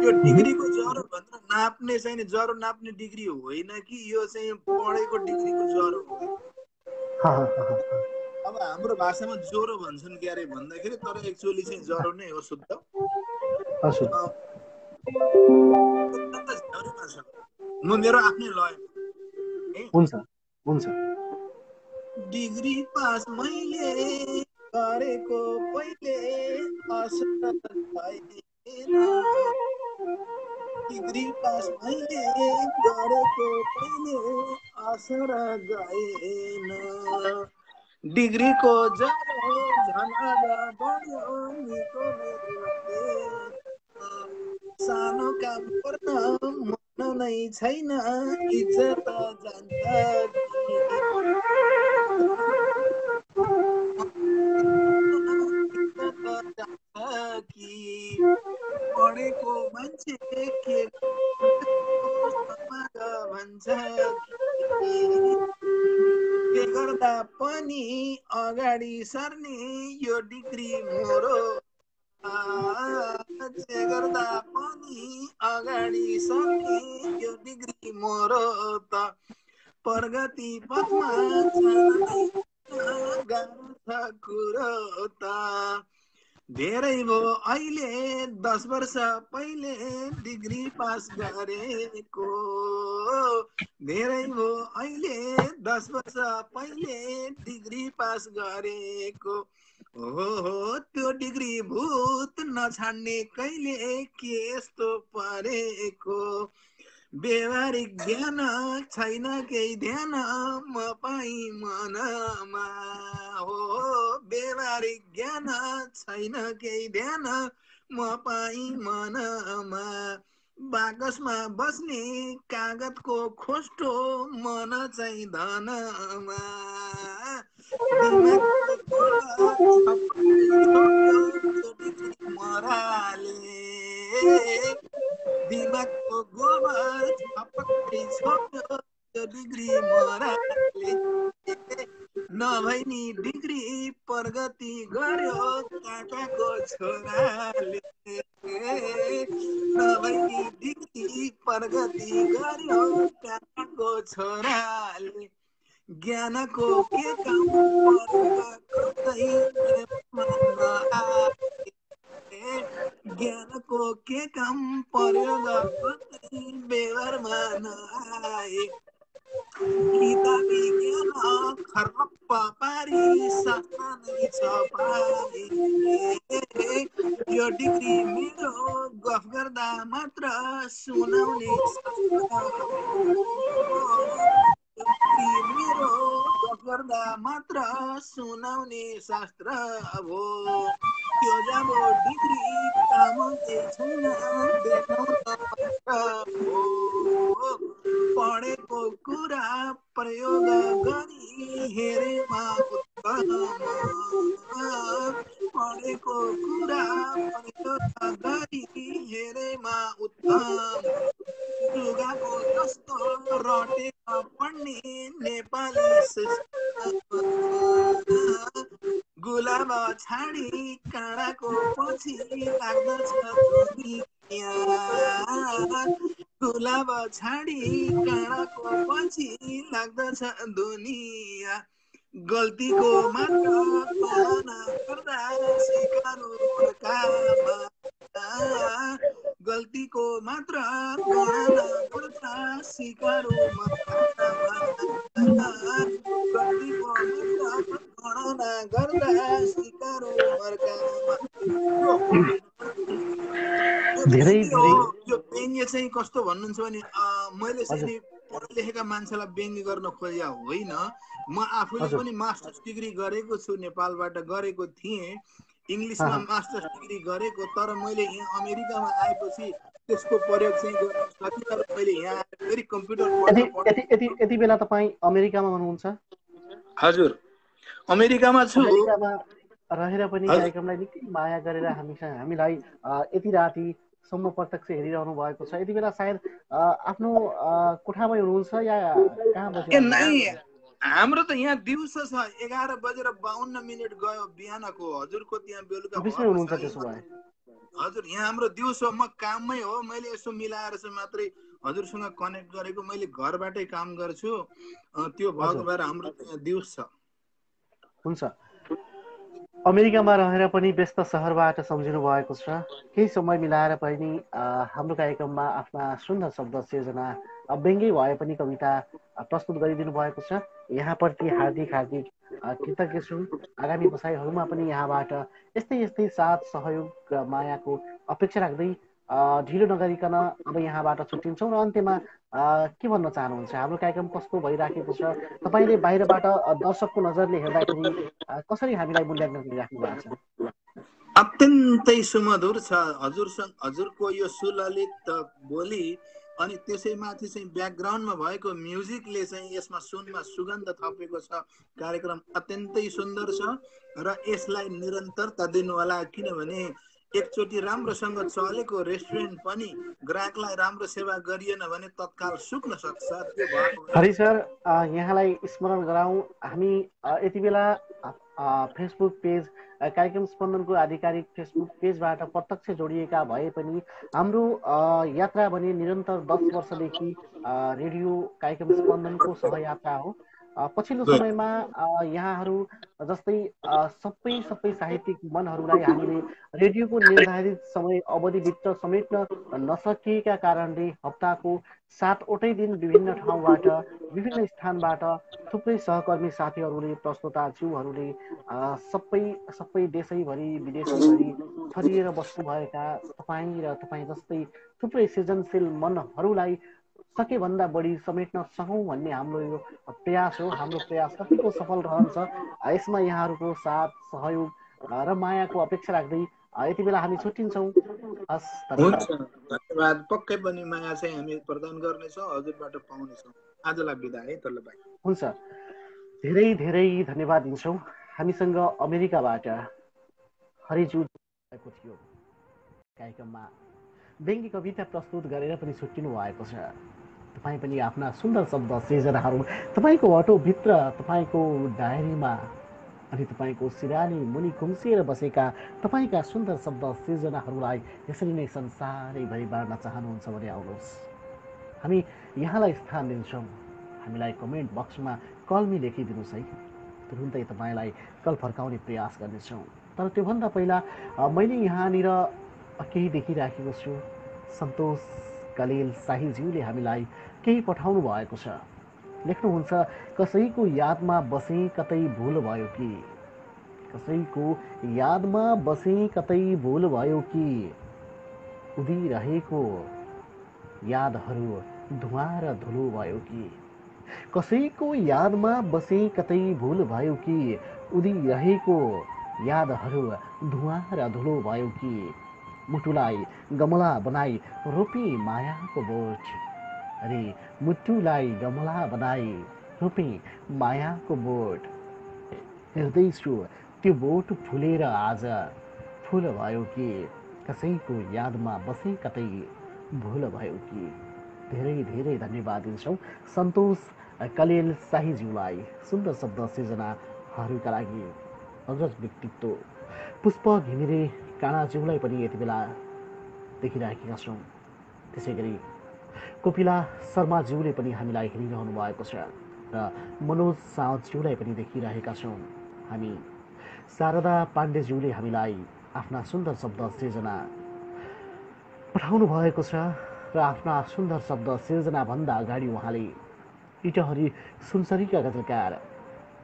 यो डिग्रीको ज्वरो भनेर नाप्ने चाहिँ ज्वरो नाप्ने डिग्री होइन कि यो चाहिँ पढेको डिग्रीको ज्वरो हो। अब हाम्रो भाषामा ज्वरो भन्छन् क्यारे भन्दाखेरि, तर एक्चुअली चाहिँ ज्वरो नै हो शुद्ध। म मेरो आफ्नै लय। हुन्छ। डिग्री पास मैले गरेको पहिले असर भएन। डिग्री पास मैले गरेको पहिले असर गएन। डिग्रीको ज्वरो झन् अब बढ्यो निको मेरो। सानो काम गर्न मन नै छैन, इज्जत जान्छ पनि अगाडि सर्ने यो डिग्री मोरो जे गर्दा पनि अगाडि सर्ने यो डिग्री मोरो त प्रगति पथमा जानै गाह्रो छ कुरो त धेरै भयो अहिले 10 वर्ष पहिले डिग्री पास गरेको धेरै भयो अहिले 10 वर्ष पहिले डिग्री पास गरेको हो त्यो डिग्री भूत नछाड्ने कहिले के यस्तो परेको व्यवहारिक ज्ञान छैन केही ध्यान म पाइ मनमा हो व्यवहारिक ज्ञान छैन केही ध्यान म पाइ मनमा बाकसमा बस्ने कागजको खोस्टो मन चाहिँ धनमा दिमागको गोबर छपक्कै छोप्यो त्यो डिग्री मराले दिमागको गोबर छपक्कै छोप्यो त्यो डिग्री मराले नभई नि डिग्री प्रगति गर्यो काकाको छोराले नभई नि डिग्री प्रगति गर्यो काकाको छोराले ज्ञानको के काम प्रयोग गर्दै ज्ञानको के काम प्रयोग गर्दै व्यवहारमा नआए किताबी ज्ञान खर्लप्प पारी शास्त्र नै छपाए यो डिग्री मेरो गफ गर्दा मात्र सुनाउने शास्त्र मेरो गफ गर्दा मात्र सुनाउने शास्त्र अब त्यो जब डिग्री काम केही छैन देखाउन मात्र हो पढेको कुरा प्रयोग गरी हेरेमा उत्तम पढेको कुरा प्रयोग गरी हेरेमा उत्तम लुगाको जस्तो रटेर पढ्ने नेपाली गुलाब छाडी काँडाको पछि लाग्दछ दुनिया गुलाब छाडी काँडाको पछि लाग्दछ दुनिया गल्तीको मात्र गणना गर्दा सिकारो मर्कामा गल्तीको मात्र गणना गर्दा सिकारो मर्कामा गल्तीको मात्र गणना गर्दा सिकारो मर्कामा धेरै धेरै यो व्यङ्ग्य चाहिँ कस्तो भन्नुहुन्छ भने मैले चाहिँ नि पढे लेखेका मान्छेलाई व्यङ्ग्य गर्न खोजेका होइन म आफूले पनि मास्टर्स डिग्री गरेको छु नेपालबाट गरेको थिएँ इङ्ग्लिसमा मास्टर्स डिग्री गरेको तर मैले यहाँ अमेरिकामा आएपछि त्यसको प्रयोग चाहिँ गर्न सकिनँ मैले यहाँ आएर फेरि कम्प्युटर यति बेला तपाईँ अमेरिकामा हुनुहुन्छ हजुर अमेरिकामा छु अमेरिकामा रहेर पनि कार्यक्रमलाई निकै माया गरेर हामीलाई यति रातिसम्म प्रत्यक्ष हेरिरहनु भएको छ यति बेला सायद आफ्नो कोठामै हुनुहुन्छ या कहाँ बसिरहनु हाम्रो त यहाँ दिउँसो छ 11:52 गयो बिहानको हजुरको त्यहाँ बेलुका हुनुहुन्छ त्यसो भए हजुर यहाँ हाम्रो दिउँसो म काममै हो मैले यसो मिलाएर चाहिँ मात्रै हजुरसँग कनेक्ट गरेको मैले घरबाटै काम गर्छु त्यो भएको भएर हाम्रो त्यहाँ दिउँसो छ हुन्छ अमेरिकामा रहेर पनि व्यस्त सहरबाट सम्झिनु भएको छ केही समय मिलाएर पनि हाम्रो कार्यक्रममा आफ्ना सुन्दर शब्द सिर्जना व्यङ्ग्य भए पनि कविता प्रस्तुत गरिदिनु भएको छ यहाँप्रति हार्दिक हार्दिक कृतज्ञ छु आगामी बसाइहरूमा पनि यहाँबाट यस्तै साथ सहयोग र मायाको अपेक्षा राख्दै ढिलो नगरिकन अब यहाँबाट छुट्टिन्छौँ र अन्त्यमा के भन्न चाहनुहुन्छ हाम्रो कार्यक्रम कस्तो भइराखेको छ तपाईँले बाहिरबाट दर्शकको नजरले हेर्दाखेरि कसरी हामीलाई मूल्याङ्कन गरिराख्नु भएको छ अत्यन्तै सुमधुर छ हजुरको यो सुललित बोली अनि त्यसैमाथि चाहिँ ब्याकग्राउन्डमा भएको म्युजिकले चाहिँ यसमा सुनमा सुगन्ध थपेको छ कार्यक्रम अत्यन्तै सुन्दर छ र यसलाई निरन्तरता दिनु होला किनभने एकचोटि राम्रोसँग चलेको रेस्टुरेन्ट पनि ग्राहकलाई राम्रो सेवा गरिएन भने तत्काल सुक्न सक्छ। त्यो भएको होइन। हरि सर, यहाँलाई स्मरण गराउँ, हामी यति बेला फेसबुक पेज कार्यक्रम स्पन्दनको आधिकारिक फेसबुक पेजबाट प्रत्यक्ष जोडिएका भए पनि हाम्रो यात्रा भने निरन्तर 10 वर्षदेखि रेडियो कार्यक्रम स्पन्दनको सहयात्रा हो। पछिल्लो समयमा यहाँहरू जस्तै सबै साहित्यिक मनहरूलाई हामीले रेडियोको निर्धारित समय अवधिभित्र समेट्न नसकिएका कारणले हप्ताको 7वटै दिन विभिन्न ठाउँबाट विभिन्न स्थानबाट थुप्रै सहकर्मी साथीहरूले प्रस्तोताज्यूहरूले सबै देशैभरि विदेशैभरि छरिएर बस्नुभएका तपाईँ र तपाईँ जस्तै थुप्रै सृजनशील मनहरूलाई सकेभन्दा बढी समेट्न सकौँ भन्ने हाम्रो यो प्रयास हो। हाम्रो प्रयास कतिको सफल रहन्छ यसमा यहाँहरूको साथ सहयोग र मायाको अपेक्षा राख्दै यति बेला हामी छुट्टिन्छौँ। हस्, हुन्छ, धन्यवाद। धन्यवाद। पक्कै पनि माया चाहिँ हामी प्रदान गर्नेछौँ, हजुरबाट पाउनेछौँ। आजलाई बिदा है त ल भाइ। हुन्छ, धेरै धेरै धन्यवाद दिन्छौँ। हामीसँग अमेरिकाबाट हरिजु भएको थियो। कार्यक्रममा व्यङ्ग्य कविता प्रस्तुत गरेर पनि छुट्टिनु भएको छ। तपाईँ पनि आफ्ना सुन्दर शब्द सिर्जनाहरू तपाईँको अटोभित्र, तपाईँको डायरीमा अनि तपाईँको सिरानी मुनि खुम्सिएर बसेका तपाईँका सुन्दर शब्द सिर्जनाहरूलाई यसरी नै संसारैभरि बाँड्न चाहनुहुन्छ भने आउनुहोस्, हामी यहाँलाई स्थान दिन्छौँ। हामीलाई कमेन्ट बक्समा कलमी लेखिदिनुहोस् है, तुरुन्तै तपाईँलाई कल फर्काउने प्रयास गर्नेछौँ। तर त्योभन्दा पहिला मैले यहाँनिर केही देखिराखेको छु। सन्तोष कलेल शाहीज्यूले हामीलाई केही पठाउनु भएको छ। लेख्नुहुन्छ, कसैको यादमा बसेँ कतै भुल भयो कि, कसैको यादमा बसेँ कतै भुल भयो कि, उदिरहेको यादहरू धुवा र धुलो भयो कि, कसैको यादमा बसेँ कतै भुल भयो कि, उदिरहेको यादहरू धुवा र धुलो भयो कि, मुटुलाई गमला बनाई रोपी मायाको बोट, अरे मुटुलाई गमला बनाई रोपी मायाको बोट, हेर्दैछु त्यो बोट फुलेर आज फुल भयो कि, कसैको यादमा बसेँ कतै भुल भयो कि। धेरै धेरै धन्यवाद दिन्छौँ सन्तोष कलेल शाहीज्यूलाई सुन्दर शब्द सिर्जनाहरूका लागि। अग्रज व्यक्तित्व पुष्प घिमिरे कानाज्यूलाई पनि यति बेला देखिराखेका छौँ। त्यसै गरी कोपिला शर्माज्यूले पनि हामीलाई हेरिरहनु भएको छ र मनोज साउज्यूलाई पनि देखिरहेका छौँ हामी। शारदा पाण्डेज्यूले हामीलाई आफ्ना सुन्दर शब्द सिर्जना पठाउनु भएको छ र आफ्ना सुन्दर शब्द सिर्जनाभन्दा अगाडि उहाँले इटहरी सुनसरीका गजलकार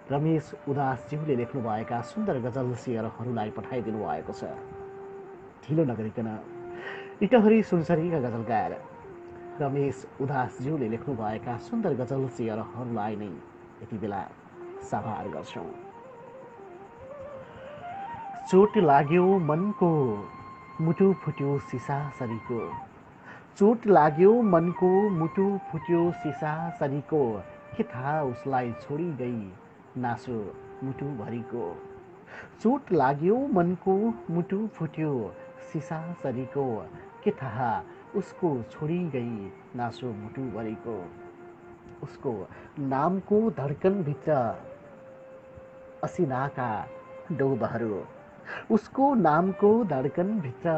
रमेश उदासज्यूले लेख्नुभएका सुन्दर गजल शेयरहरूलाई पठाइदिनु भएको छ। ढिलो नगरिकन इटहरी सुनसरीका गजलकार रमेश उदासज्यूले लेख्नुभएका सुन्दर गजल शेयरहरूलाई नै यति बेला साभार गर्छौँ। चोट लाग्यो मनको मुटु फुट्यो सिसा सरीको, चोट लाग्यो मनको मुटु फुट्यो सिसा सरीको, के थाहा उसलाई छोडी गई नासो मुटुभरिको, चोट लाग्यो मनको मुटु फुट्यो सिसा सरीको, के थाहा उसको छोडी गई नासो मुटुभरिको, उसको नामको धड्कनभित्र असिनाका डोबहरू, उसको नामको धड्कनभित्र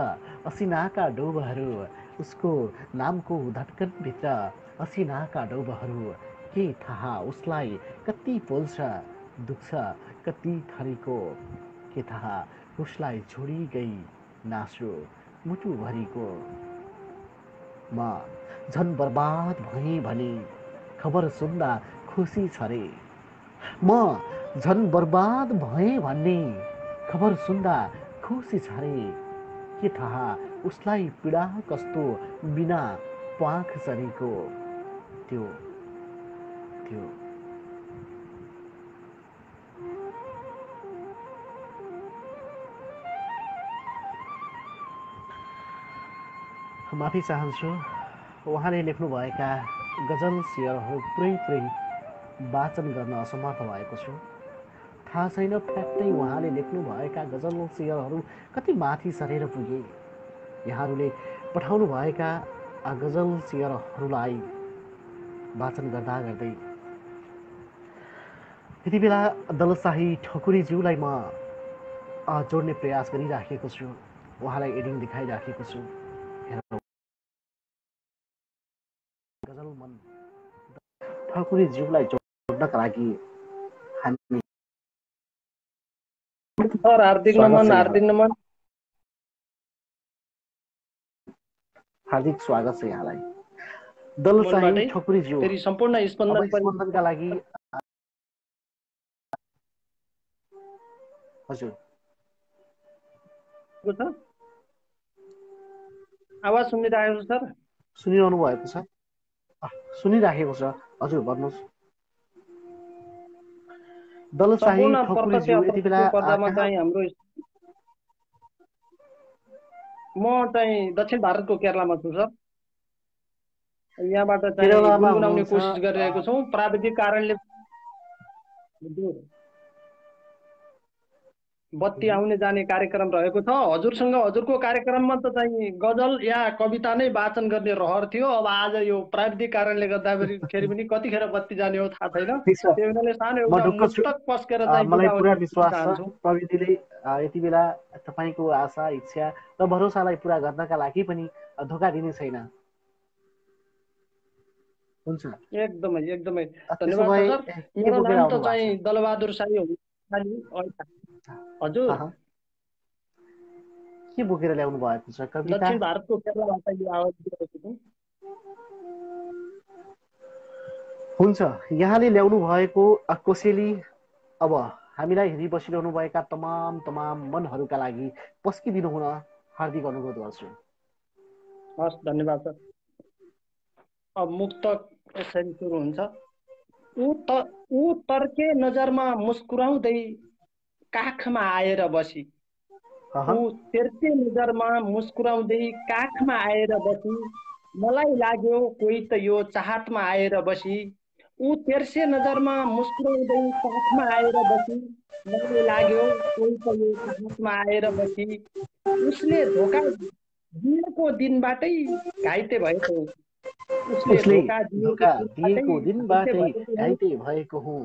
असिनाका डोबहरू, उसको नामको धड्कनभित्र असिनाका डोबहरू, के थाहा उसलाई कति पोल्छ दुख्छ कति थरीको, के थाहा उसलाई छोडी गई नासो मुटुभरिको। म झन् बर्बाद भएँ भने खबर सुन्दा खुसी छ रे, म झन् बर्बाद भएँ भन्ने खबर सुन्दा खुसी छ रे, के थाहा उसलाई पीडा कस्तो बिना प्वाख सरीको, त्यो त्यो माफी चाहन्छु। उहाँले लेख्नुभएका गजल शेयरहरू पुरै वाचन गर्न असमर्थ भएको छु। थाहा छैन फ्याट्टै उहाँले लेख्नुभएका गजल शेयरहरू कति माथि सरेर पुगे। यहाँहरूले पठाउनुभएका गजल शेयरहरूलाई वाचन गर्दा गर्दै यति बेला दलशाही ठकुरीज्यूलाई म जोड्ने प्रयास गरिराखेको छु, उहाँलाई एडिङ देखाइराखेको छु। गजल मन ठकुरीज्यूलाई जोड्नका लागि हामी सर हार्दिक नमन, हार्दिक नमन, हार्दिक स्वागत छ यहाँलाई। दलशाही ठकुरीज्यू फेरि सम्पूर्ण स्पन्दनका लागि हजुर आवाज सुनिरहेको छ सर? सुनिरहनु भएको छ? सुनिराखेको छ, हजुर भन्नुहोस्। दलशाही ठकुरीज्यू यति बेला चाहिँ हाम्रो म चाहिँ दक्षिण भारतको केरलामा छु सर। यहाँबाट चाहिँ गुनगुनाउने कोसिस गरिरहेको छौँ। प्राविधिक कारणले बत्ती आउने जाने कार्यक्रम रहेको छ। हजुरसँग हजुरको कार्यक्रममा त चाहिँ गजल या कविता नै वाचन गर्ने रहर थियो। अब आज यो प्राविधिक कारणले गर्दाखेरि पनि कतिखेर बत्ती जाने हो थाहा छैन। त्यही हुनाले सानो एउटा मुक्तक पस्केर चाहिँ मलाई पुरा विश्वास छ प्रविधिले यति बेला तपाईँको आशा इच्छा र भरोसालाई पुरा गर्नका लागि पनि धोका दिने छैन। हुन्छ, एकदमै एकदमै धन्यवाद सर। मेरो नाम त चाहिँ दलबहादुर साई हो। हजुर के बोकेर ल्याउनु भएको छ? कविता? दक्षिण भारतको केरलाबाट यो आवाज दिएको छु। हुन्छ, यहाँले ल्याउनु भएको कोसेली अब हामीलाई हेरि बसिरहनु भएका तमाम मनहरूका लागि पस्किदिनु हुन हार्दिक अनुरोध गर्छु। हस्, धन्यवाद सर। अब मुक्तक यसरी सुरु हुन्छ। ऊ तर्के नजरमा मुस्कुराउँदै काखमा आएर बसी, ऊ तेर्से नजरमा मुस्कुराउँदै काखमा आएर बसी, मलाई लाग्यो कोही त यो चाहतमा आएर बसी। ऊ तेर्से नजरमा मुस्कुराउँदै काखमा आएर बसी, मलाई लाग्यो कोही त यो चाहतमा आएर बसी। उसले धोका दिएको दिनबाटै घाइते भएको, उसले धोका दिएको दिनबाटै घाइते भएको हुँ।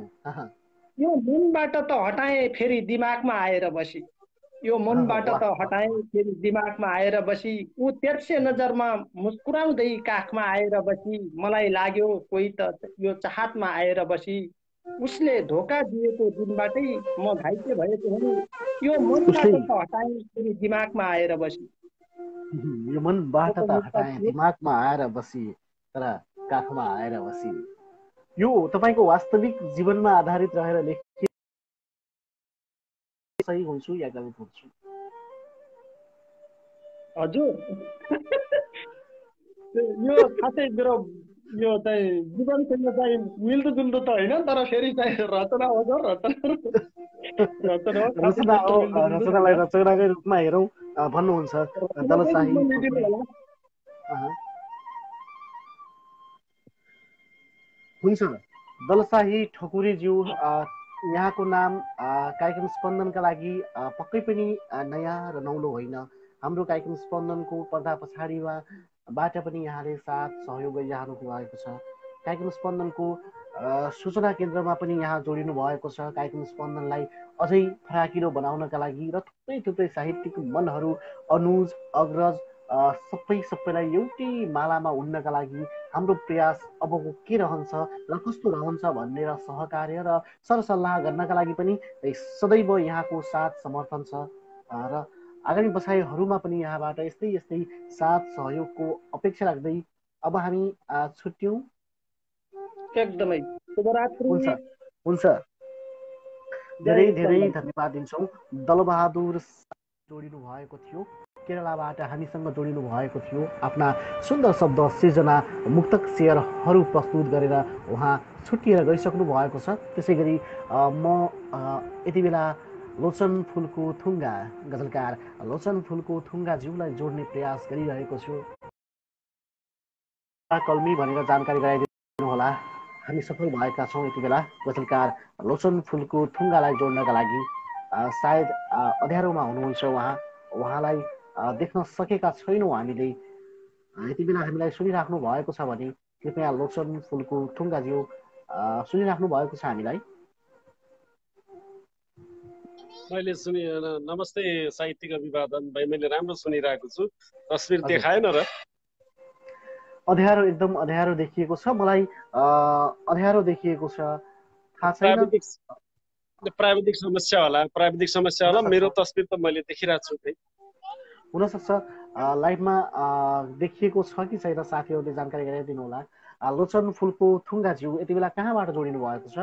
यो मनबाट त हटाए फेरि दिमागमा आएर बसी, यो मनबाट त हटाए फेरि दिमागमा आएर बसी। ऊ तेर्से नजरमा मुस्कुराउँदै काखमा आएर बसी, मलाई लाग्यो कोही त यो चाहतमा आएर बसी। उसले धोका दिएको दिनबाटै म घाइते भएको हुँ, यो मनबाट त हटाए फेरि दिमागमा आएर बसी। यो मनबाट त हटाए दिमागमा आएर बसी, तर काखमा आएर बसी। यो तपाईँको वास्तविक जीवनमा आधारित रहेर लेखिएको सही हुन्छु या गलत हुन्छु? हजुर यो खासै मेरो यो चाहिँ जीवनसँग चाहिँ मिल्दोजुल्दो त होइन, तर फेरि चाहिँ रचना हो सर, रचना हो। रचनालाई रचनाकै रूपमा हेरौँ भन्नुहुन्छ दलशाही। हुन्छ, दलशाही ठकुरीज्यू यहाँको नाम कार्यक्रम स्पन्दनका लागि पक्कै पनि नयाँ र नौलो होइन। हाम्रो कार्यक्रम स्पन्दनको पर्दा पछाडिबाट पनि यहाँले साथ सहयोग गरिरहनु भएको छ। कार्यक्रम स्पन्दनको सूचना केन्द्रमा पनि यहाँ जोडिनु भएको छ। कार्यक्रम स्पन्दनलाई अझै फराकिलो बनाउनका लागि र थुप्रै साहित्यिक मनहरू अनुज अग्रज सबैलाई एउटै मालामा उड्नका लागि हाम्रो प्रयास अबको के रहन्छ र कस्तो रहन्छ भनेर सहकार्य र सरसल्लाह गर्नका लागि पनि सदैव यहाँको साथ समर्थन छ र आगामी बसाइहरूमा पनि यहाँबाट यस्तै साथ सहयोगको अपेक्षा राख्दै अब हामी छुट्यौँ। एकदमै शुभरात्रि। हुन्छ, धेरै धन्यवाद दिन्छौँ। दलबहादुर जोडिनु भएको थियो, केरलाबाट हामीसँग जोडिनु भएको थियो। आफ्ना सुन्दर शब्द सृजना मुक्तक शेयरहरू प्रस्तुत गरेर उहाँ छुट्टिएर गइसक्नु भएको छ। त्यसै गरी म यति बेला लोचन फुलको थुङ्गा गजलकार लोचन फुलको थुङ्गाज्यूलाई जोड्ने प्रयास गरिरहेको छु। कल्मी भनेर जानकारी गराइदिनु होला। हामी सफल भएका छौँ यति बेला गजलकार लोचन फुलको थुङ्गालाई जोड्नका लागि। सायद अँध्यारोमा हुनुहुन्छ उहाँलाई देख्न सकेका छैनौँ हामीले। यति बेला हामीलाई सुनिराख्नु भएको छ भने कृपया लोचन फुलको थुङ्गाज्यू सुनिराख्नु भएको छ हामीलाई? मैले सुनि नमस्ते साहित्यिक अभिवादन भाइ, मैले राम्रो सुनिरहेको छु। तस्बिर देखाएन र? अँध्यारो, एकदम अँध्यारो देखिएको छ मलाई। अँध्यारो देखिएको छ, थाहा छैन। प्राविधिक समस्या होला। मेरो तस्बिर त मैले देखिरहेको छु। हुनसक्छ लाइभमा देखिएको छ कि छैन साथीहरूले जानकारी गराइदिनु होला। लोचन फुलको थुङ्गाज्यू यति बेला कहाँबाट जोडिनु भएको छ?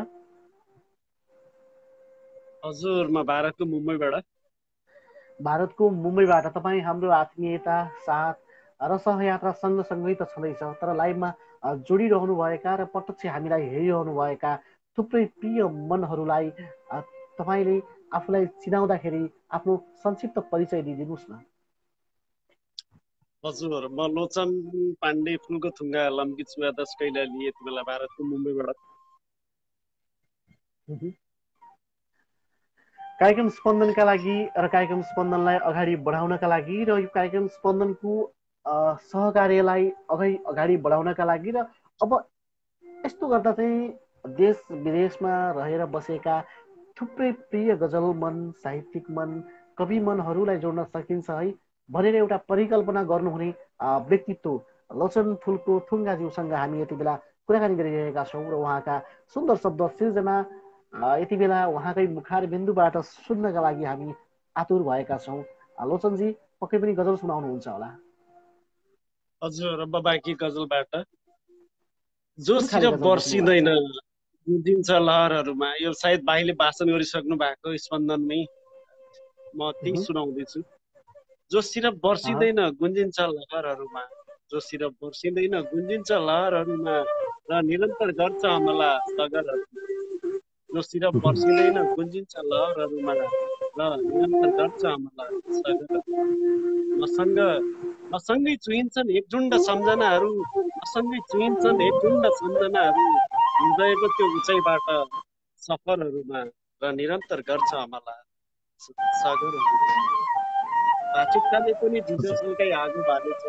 हजुर, म भारतको मुम्बईबाट। तपाईँ हाम्रो आत्मीयता, साथ र सहयात्रा सँगसँगै त छँदैछ, तर लाइभमा जोडिरहनु भएका र प्रत्यक्ष हामीलाई हेरिरहनु भएका थुप्रै प्रिय मनहरूलाई तपाईँले आफूलाई चिनाउँदाखेरि आफ्नो संक्षिप्त परिचय दिइदिनुहोस् न। हजुर, म लोचन पाण्डे फुलको थुङ्गा लम्की चुवादश कैलाली, यति बेला भारतको मुम्बईबाट। कार्यक्रम स्पन्दनका लागि र कार्यक्रम स्पन्दनलाई अगाडि बढाउनका लागि र यो कार्यक्रम स्पन्दनको सहकार्यलाई अगाडि बढाउनका लागि र अब यस्तो गर्दा चाहिँ देश विदेशमा रहेर बसेका थुप्रै प्रिय गजल मन, साहित्यिक मन, कवि मनहरूलाई जोड्न सकिन्छ है भनेर एउटा परिकल्पना गर्नुहुने व्यक्तित्व लोचन फुलको थुङ्गाज्यूसँग हामी यति बेला कुराकानी गरिरहेका छौँ र उहाँका सुन्दर शब्द सिर्जना यति बेला उहाँकै मुखार बिन्दुबाट सुन्नका लागि हामी आतुर भएका छौँ। लोचनजी पक्कै पनि गजल सुनाउनुहुन्छ होला? हजुर, अब बाँकी गजलबाट जोसिर बर्सिँदैन गुन्जिन्छ लहरहरूमा, यो सायद भाइले भाषण गरिसक्नु भएको स्पन्दनमै, म त्यही सुनाउँदैछु। जोसिर बर्सिँदैन गुन्जिन्छ लहरहरूमा, जोसिर बर्सिँदैन गुन्जिन्छ लहरहरूमा, र निरन्तर गर्छ हमला सगरहरू। जोसिर बर्सिँदैन गुन्जिन्छ लहरहरूमा, र निरन्तर गर्छ हमला सगरहरू। मसँगै चुहिन्छन् एक झुन्ड सम्झनाहरू, मसँगै चुहिन्छन् एक झुन्ड सम्झनाहरू, हृदयको त्यो उचाइबाट सफरहरूमा, र निरन्तर गर्छ हमला सगरहरू। भाचिट्टाले पनि झिझसलकै आगो बालेछ,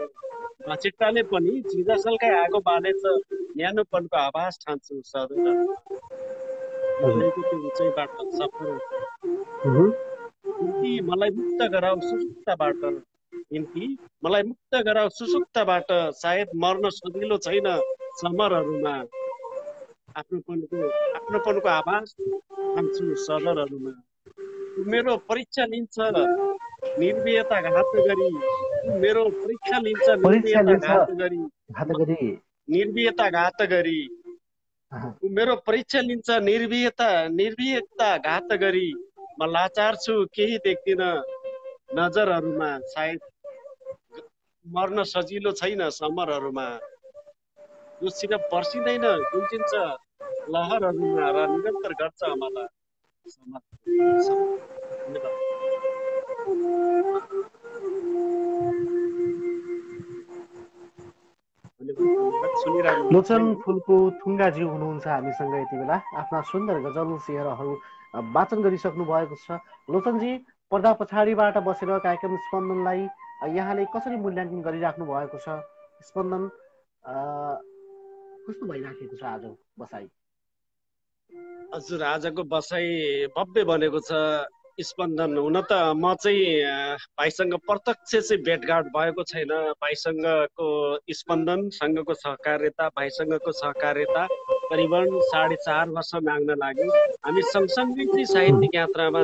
भाचिट्टाले पनि झिझसलकै आगो बालेछ, न्यानोपनको आभास ठान्छु सधैँ। हृदयको त्यो उचाइबाट सफरहरू। मलाई मुक्त गराऊ सुसुप्तबाट, मलाई मुक्त गराऊ सुसुप्तबाट, सायद मर्न सजिलो छैन समरहरूमा, आफ्नोपनको आभास ठान्छु सदरहरूमा। मेरो परीक्षा लिन्छ निर्भयता घात गरी, मेरो परीक्षा लिन्छ निर्भयता घात गरी, मेरो परीक्षा लिन्छ निर्भयता घात गरी, म लाचार छु केही देख्दिन नजरहरूमा, सायद मर्न सजिलो छैन समरहरूमा। जोसिर बर्सिँदैन गुन्जिन्छ लहरहरूमा, र निरन्तर गर्छ हमला लोचन फुलको थुङ्गाज्यू हुनुहुन्छ हामीसँग यति बेला। आफ्ना सुन्दर गजल शेयरहरू वाचन गरिसक्नु भएको छ। लोचनजी, पर्दा पछाडिबाट बसेर कार्यक्रम स्पन्दनलाई यहाँले कसरी मूल्याङ्कन गरिराख्नु भएको छ? स्पन्दन कस्तो भइराखेको छ आज बसाइ? हजुर, आजको बसाइ भव्य बनेको छ स्पन्दन। हुन त म चाहिँ भाइसँग प्रत्यक्ष चाहिँ भेटघाट भएको छैन। भाइसँगको स्पन्दनसँगको सहकार्यता, भाइसँगको सहकार्यता करिबन 4.5 वर्ष माग्न लाग्यो। हामी सँगसँगै चाहिँ साहित्यिक यात्रामा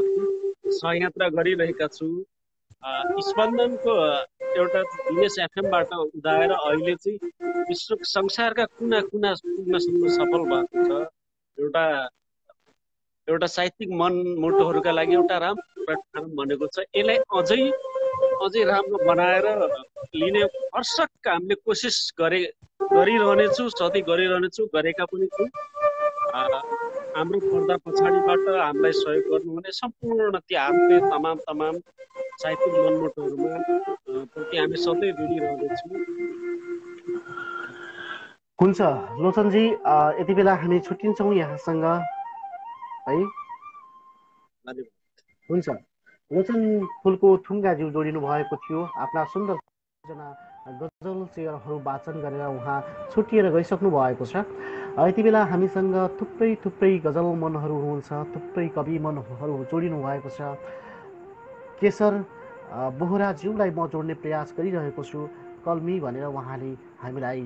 सहयात्रा गरिरहेका छु। स्पन्दनको एउटा दिनेश एफएमबाट उदाएर अहिले चाहिँ विश्व संसारका कुना कुना पुग्नसम्म सफल भएको छ। एउटा साहित्यिक मन मुटुहरूका लागि एउटा राम्रो प्लेटफर्म बनेको छ। यसलाई अझै राम्रो बनाएर लिने भरसक हामीले कोसिस गरिरहनेछु, सधैँ गरिरहनेछु, गरेका पनि छु। हाम्रो पर्दा पछाडिबाट हामीलाई सहयोग गर्नुहुने सम्पूर्ण ती आत्मीय तमाम साहित्यिक मनमुटुहरूमा प्रति हामी सधैँ ऋणी रहनेछौँ। हुन्छ लोचनजी, यति बेला हामी छुट्टिन्छौँ यहाँसँग है। हुन्छ, लोचन फुलको थुङ्गाज्यू जोडिनु भएको थियो। आफ्ना सुन्दर गजल शेयरहरू वाचन गरेर उहाँ छुट्टिएर गइसक्नु भएको छ। यति बेला हामीसँग थुप्रै थुप्रै गजल मनहरू हुनुहुन्छ, थुप्रै कवि मनहरू जोडिनु भएको छ। केशर बोहराज्यूलाई म जोड्ने प्रयास गरिरहेको छु। कल्मी भनेर उहाँले हामीलाई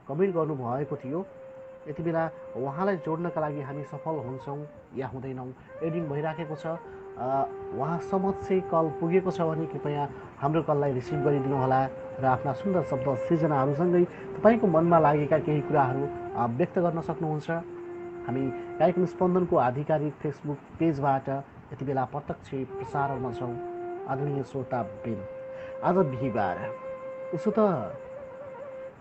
कमेन्ट गर्नुभएको थियो। यति बेला उहाँलाई जोड्नका लागि हामी सफल हुन्छौँ या हुँदैनौँ, एडिङ भइराखेको छ। उहाँसम्म चाहिँ कल पुगेको छ भने कृपया हाम्रो कललाई रिसिभ गरिदिनु होला र आफ्ना सुन्दर शब्द सृजनाहरूसँगै तपाईँको मनमा लागेका केही कुराहरू व्यक्त गर्न सक्नुहुन्छ। हामी कार्यक्रम स्पन्दनको आधिकारिक फेसबुक पेजबाट यति बेला प्रत्यक्ष प्रसारणमा छौँ। आदरणीय श्रोताबिन, आज बिहिबार, उसो त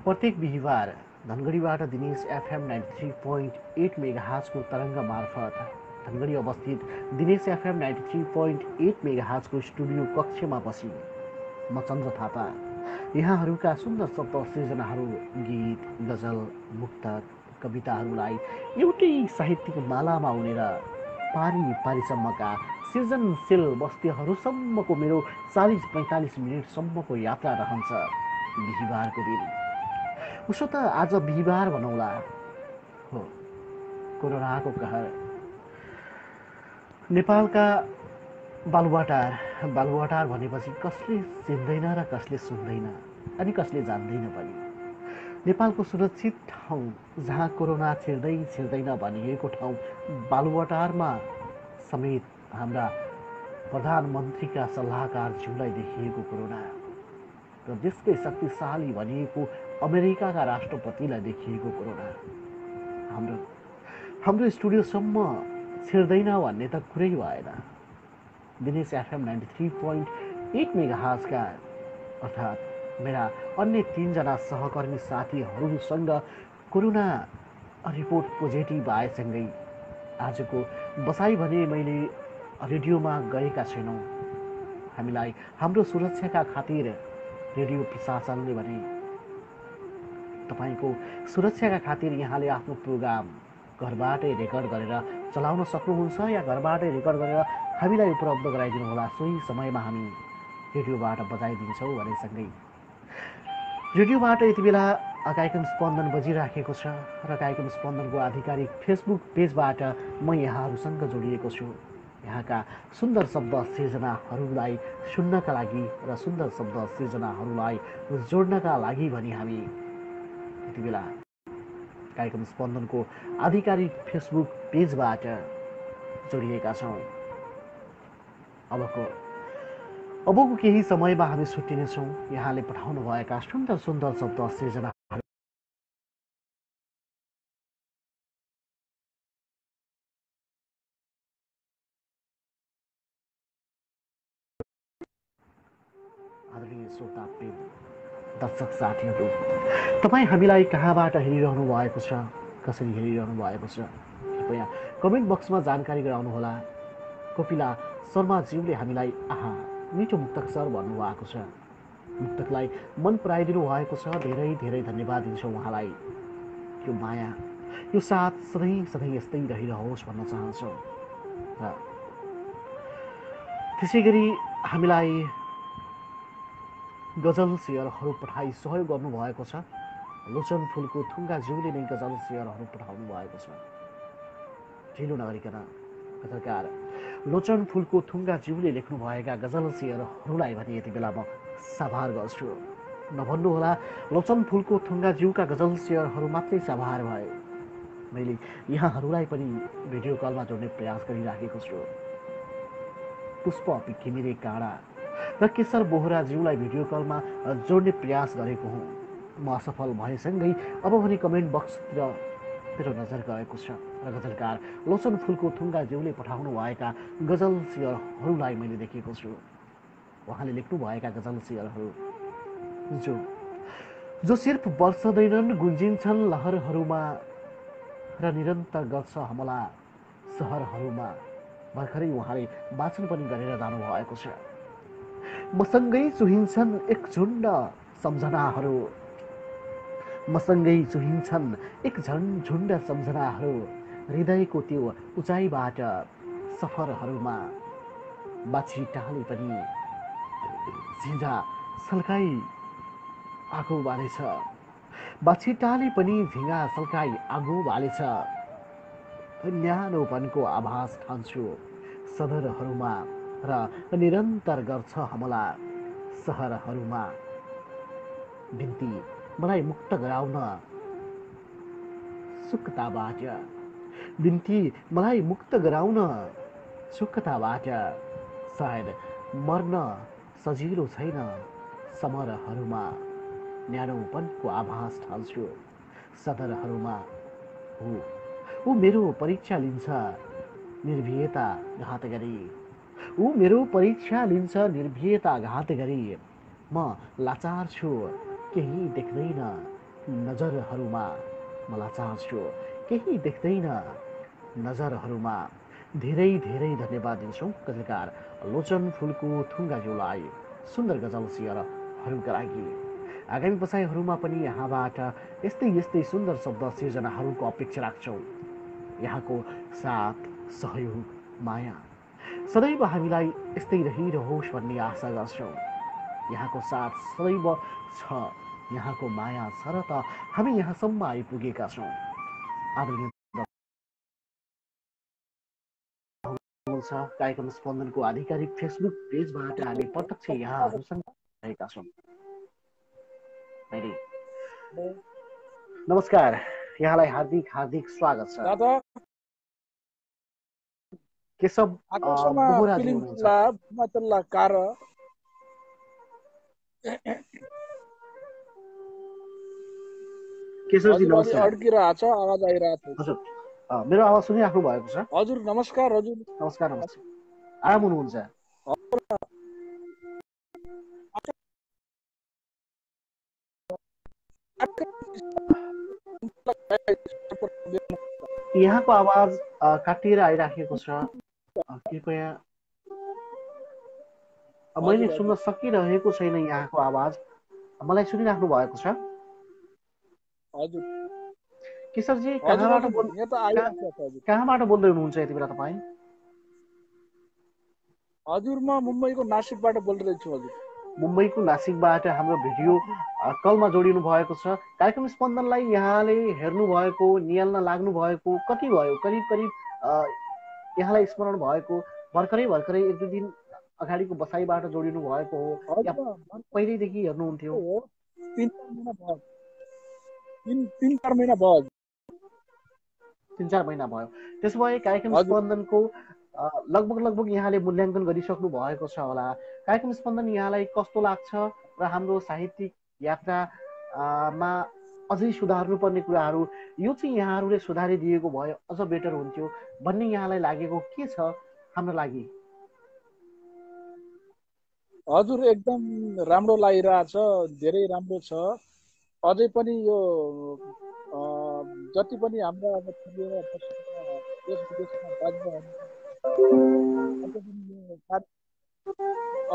प्रत्येक बिहिबार धनगढीबाट दिनेश एफएम 93.8 मेगाहर्जको तरङ्ग मार्फत धनगढी अवस्थित दिनेश एफएम 93.8 मेगाहर्जको स्टुडियो कक्षमा बसी म चन्द्र थापा यहाँहरूका सुन्दर शब्द सृजनाहरू, गीत, गजल, मुक्तक, कविताहरूलाई एउटै साहित्यिक मालामा उनेर पारी पारीसम्मका सृजनशील वस्तुहरूसम्मको मेरो 40-45 मिनटसम्मको यात्रा रहन्छ बिहिबारको दिन। उसो त आज बिहिबार भनौँला, हो कोरोनाको कहर। नेपालका बालुवाटार भनेपछि कसले चिन्दैन र कसले सुन्दैन अनि कसले जान्दैन पनि। नेपालको सुरक्षित ठाउँ जहाँ कोरोना छिर्दैन भनिएको ठाउँ बालुवाटारमा समेत हाम्रा प्रधानमन्त्रीका सल्लाहकारज्यूलाई देखिएको कोरोना र देशकै शक्तिशाली भनिएको अमेरिकाका राष्ट्रपतिलाई देखिएको कोरोना हाम्रो स्टुडियोसम्म छिर्दैन भन्ने त कुरै भएन। दिनेश एफएम 93.8 मेगाहर्जका अर्थात् मेरा अन्य 3 जना सहकर्मी साथीहरूसँग कोरोना रिपोर्ट पोजिटिभ आएसँगै आजको बसाइ भने मैले रेडियोमा गएका छैनौँ। हामीलाई हाम्रो सुरक्षाका खातिर रेडियो प्रशासनले भने तपाईँको सुरक्षाका खातिर यहाँले आफ्नो प्रोग्राम घरबाटै रेकर्ड गरेर चलाउन सक्नुहुन्छ या घरबाटै रेकर्ड गरेर हामीलाई उपलब्ध गराइदिनु होला, सोही समयमा हामी रेडियोबाट बजाइदिन्छौँ भनेसँगै रेडियोबाट यति बेला कार्यक्रम स्पन्दन बजिराखेको छ र कार्यक्रम स्पन्दनको आधिकारिक फेसबुक पेजबाट म यहाँहरूसँग जोडिएको छु। यहाँका सुन्दर शब्द सृजनाहरूलाई सुन्नका लागि र सुन्दर शब्द सृजनाहरूलाई जोड्नका लागि भनी हामी यति बेला कार्यक्रम स्पन्दनको आधिकारिक फेसबुक पेजबाट जोडिएका छौँ। अबको केही समयमा हामी छुट्टिनेछौँ। यहाँले पठाउनु भएका सुन्दर सुन्दर शब्द सृजना आदरणीय श्रोता प्रेम दर्शक साथीहरू, तपाईँ हामीलाई कहाँबाट हेरिरहनु भएको छ, कसरी हेरिरहनु भएको छ, कृपया कमेन्ट बक्समा जानकारी गराउनुहोला। कोपिला शर्माज्यूले हामीलाई आहा मिठो मुक्तक सर भन्नुभएको छ। मुक्तकलाई मन पराइदिनु भएको छ, धेरै धेरै धन्यवाद दिन्छौँ उहाँलाई। यो माया, यो साथ सधैँ सधैँ यस्तै रहिरहोस् भन्न चाहन्छौँ। र त्यसै गरी हामीलाई गजल शेयरहरू पठाई सहयोग गर्नुभएको छ। लोचन फुलको थुङ्गाज्यूले नै गजल शेयरहरू पठाउनु भएको छ। ढिलो नगरिकन गजलकार लोचन फुलको थुङ्गाज्यूले लेख्नुभएका गजल शेयरहरूलाई भने यति बेला म साभार गर्छु। नभन्नुहोला लोचन फुलको थुङ्गाज्यूका गजल शेयरहरू मात्रै साभार भए, मैले यहाँहरूलाई पनि भिडियो कलमा जोड्ने प्रयास गरिराखेको छु। पुष्प घिमिरे काँडा र केशर बोहराज्यूलाई भिडियो कलमा जोड्ने प्रयास गरेको हुँ। म असफल भएसँगै अब भने कमेन्ट बक्सतिर मेरो नजर गएको छ र गजलकार लोचन फुलको थुङ्गाज्यूले पठाउनु भएका गजल शेयरहरूलाई मैले देखेको छु। उहाँले लेख्नुभएका गजल शेयरहरू जो सिर्फ वर्षदैनन् गुन्जिन्छन् लहरहरूमा र निरन्तर गर्छ हमला सहरहरूमा, भर्खरै उहाँले वाचन पनि गरेर जानुभएको छ। मसँगै चुहिन्छन् एक झुन्ड सम्झनाहरू, मसँगै चुहिन्छन् एक झन्झुन्ड सम्झनाहरू हृदयको त्यो उचाइबाट सफरहरूमा बाछी टाले पनि झिझा सल्काई आगो बालेछ बाछी टाले पनि झिँगा सल्काई आगो बालेछ न्यानोपनको आभास ठान्छु सदरहरूमा र निरन्तर गर्छ हमला सहरहरूमा बिन्ती मलाई मुक्त गराउन सुक्ताबाट बिन्ती मलाई मुक्त गराउन सुक्ताबाट सायद मर्न सजिलो छैन समरहरूमा न्यानोपनको आभास ठान्छु सदरहरूमा ऊ मेरो परीक्षा लिन्छ निर्भीयता घात गरी ऊ मेरो परीक्षा लिन्छ निर्भीयता घात गरी म लाचार छु केही देख्दैन नजरहरूमा म लाचार छु केही देख्दैन नजरहरूमा धेरै धेरै धन्यवाद दिन्छौँ गजलकार लोचन फुलको थुङ्गाज्यूलाई सुन्दर गजल सियरहरूका लागि आगामी बसाइहरूमा पनि यहाँबाट यस्तै यस्तै सुन्दर शब्द सिर्जनाहरूको अपेक्षा राख्छौँ यहाँको साथ सहयोग माया सदैव हामीलाई यस्तै रहिरहोस् भन्ने आशा गर्छौँ यहाँको साथ सदैव छ यहाँको माया छ र त हामी यहाँसम्म आइपुगेका छौँ आदरणीय छ कार्यक्रम स्पन्दनको आधिकारिक फेसबुक पेजबाट हामी प्रत्यक्ष यहाँहरूसँग रहेका छौँ नमस्कार यहाँलाई हार्दिक हार्दिक स्वागत छ केशव बोहराजी हुनुहुन्छ केशवजी नमस्कार अड्किरहेछ आवाज आइरहेको छ हजुर मेरो आवाज सुनिराख्नु भएको छ हजुर नमस्कार हजुर नमस्कार नमस्कार आराम हुनुहुन्छ यहाँको आवाज काटिएर आइराखेको छ कृपया मैले सुन्न सकिरहेको छैन यहाँको आवाज मलाई सुनिराख्नु भएको छ हजुर केशवजी कहाँबाट बोल्दै हुनुहुन्छ यति बेला तपाईँ हजुर म मुम्बईको नासिकबाट बोलिरहेछु हजुर मुम्बईको नासिकबाट हाम्रो भिडियो कलमा जोडिनु भएको छ कार्यक्रम स्पन्दनलाई यहाँले हेर्नु भएको निहाल्न लाग्नु भएको कति भयो करिब करिब यहाँलाई स्मरण भएको भर्खरै एक दुई दिन अगाडिको बसाइबाट जोडिनु भएको हो या पहिल्यैदेखि हेर्नुहुन्थ्यो 3-4 महिना भयो त्यसो भए कार्यक्रम स्पन्दनको लगभग यहाँले मूल्याङ्कन गरिसक्नु भएको छ होला कार्यक्रम स्पन्दन यहाँलाई कस्तो लाग्छ र हाम्रो साहित्यिक यात्रामा अझै सुधार्नुपर्ने कुराहरू यो चाहिँ यहाँहरूले सुधारिदिएको भए अझ बेटर हुन्थ्यो भन्ने यहाँलाई लागेको के छ हाम्रो लागि हजुर एकदम राम्रो लागिरहेछ धेरै राम्रो छ अझै पनि यो जति पनि हाम्रा देश विदेशमा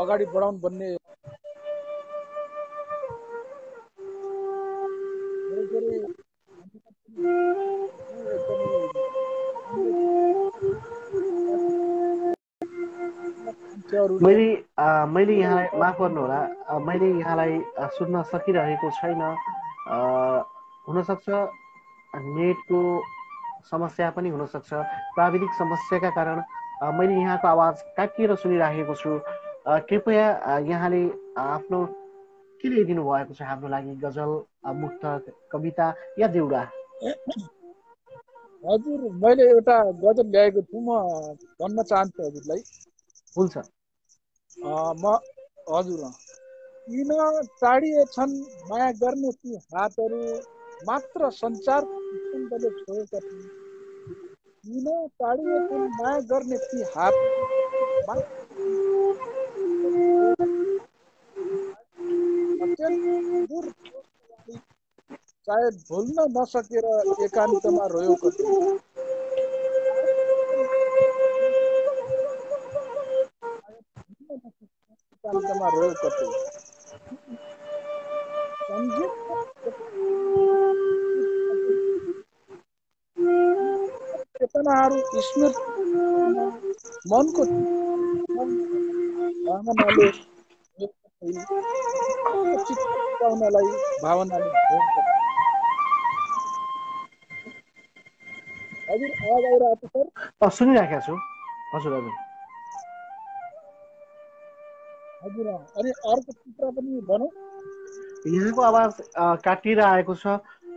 अगाडि बढाउनु भन्ने मैले यहाँलाई माफ गर्नुहोला मैले यहाँलाई सुन्न सकिरहेको छैन हुनसक्छ नेटको समस्या पनि हुनसक्छ प्राविधिक समस्याका कारण मैले यहाँको आवाज काटिएर सुनिराखेको छु कृपया यहाँले आफ्नो के ल्याइदिनु भएको छ हाम्रो लागि गजल मुक्तक कविता या देउडा हजुर मैले एउटा गजल ल्याएको छु म भन्न चाहन्छु हजुरलाई हुन्छ म हजुर किन टाढिएछन् माया गर्ने ती हातहरू मात्र सञ्चार छोएका थिए किन टाढिएछन् माया गर्ने ती हात सायद भुल्न नसकेर एकान्तमा रोयो कतै एकान्तमा रोयो कतै भावनाहरू स्मृति मनको भावनाले चित्र पुर्याउनलाई भावनाले भयङ्कर। हजुर आवाज आइरहेको छ सर? सुनिराखेको छु हजुर हजुर। हजुर अनि अर्को चित्र पनि भनौँ। यहाँको आवाज काटिएर आएको छ।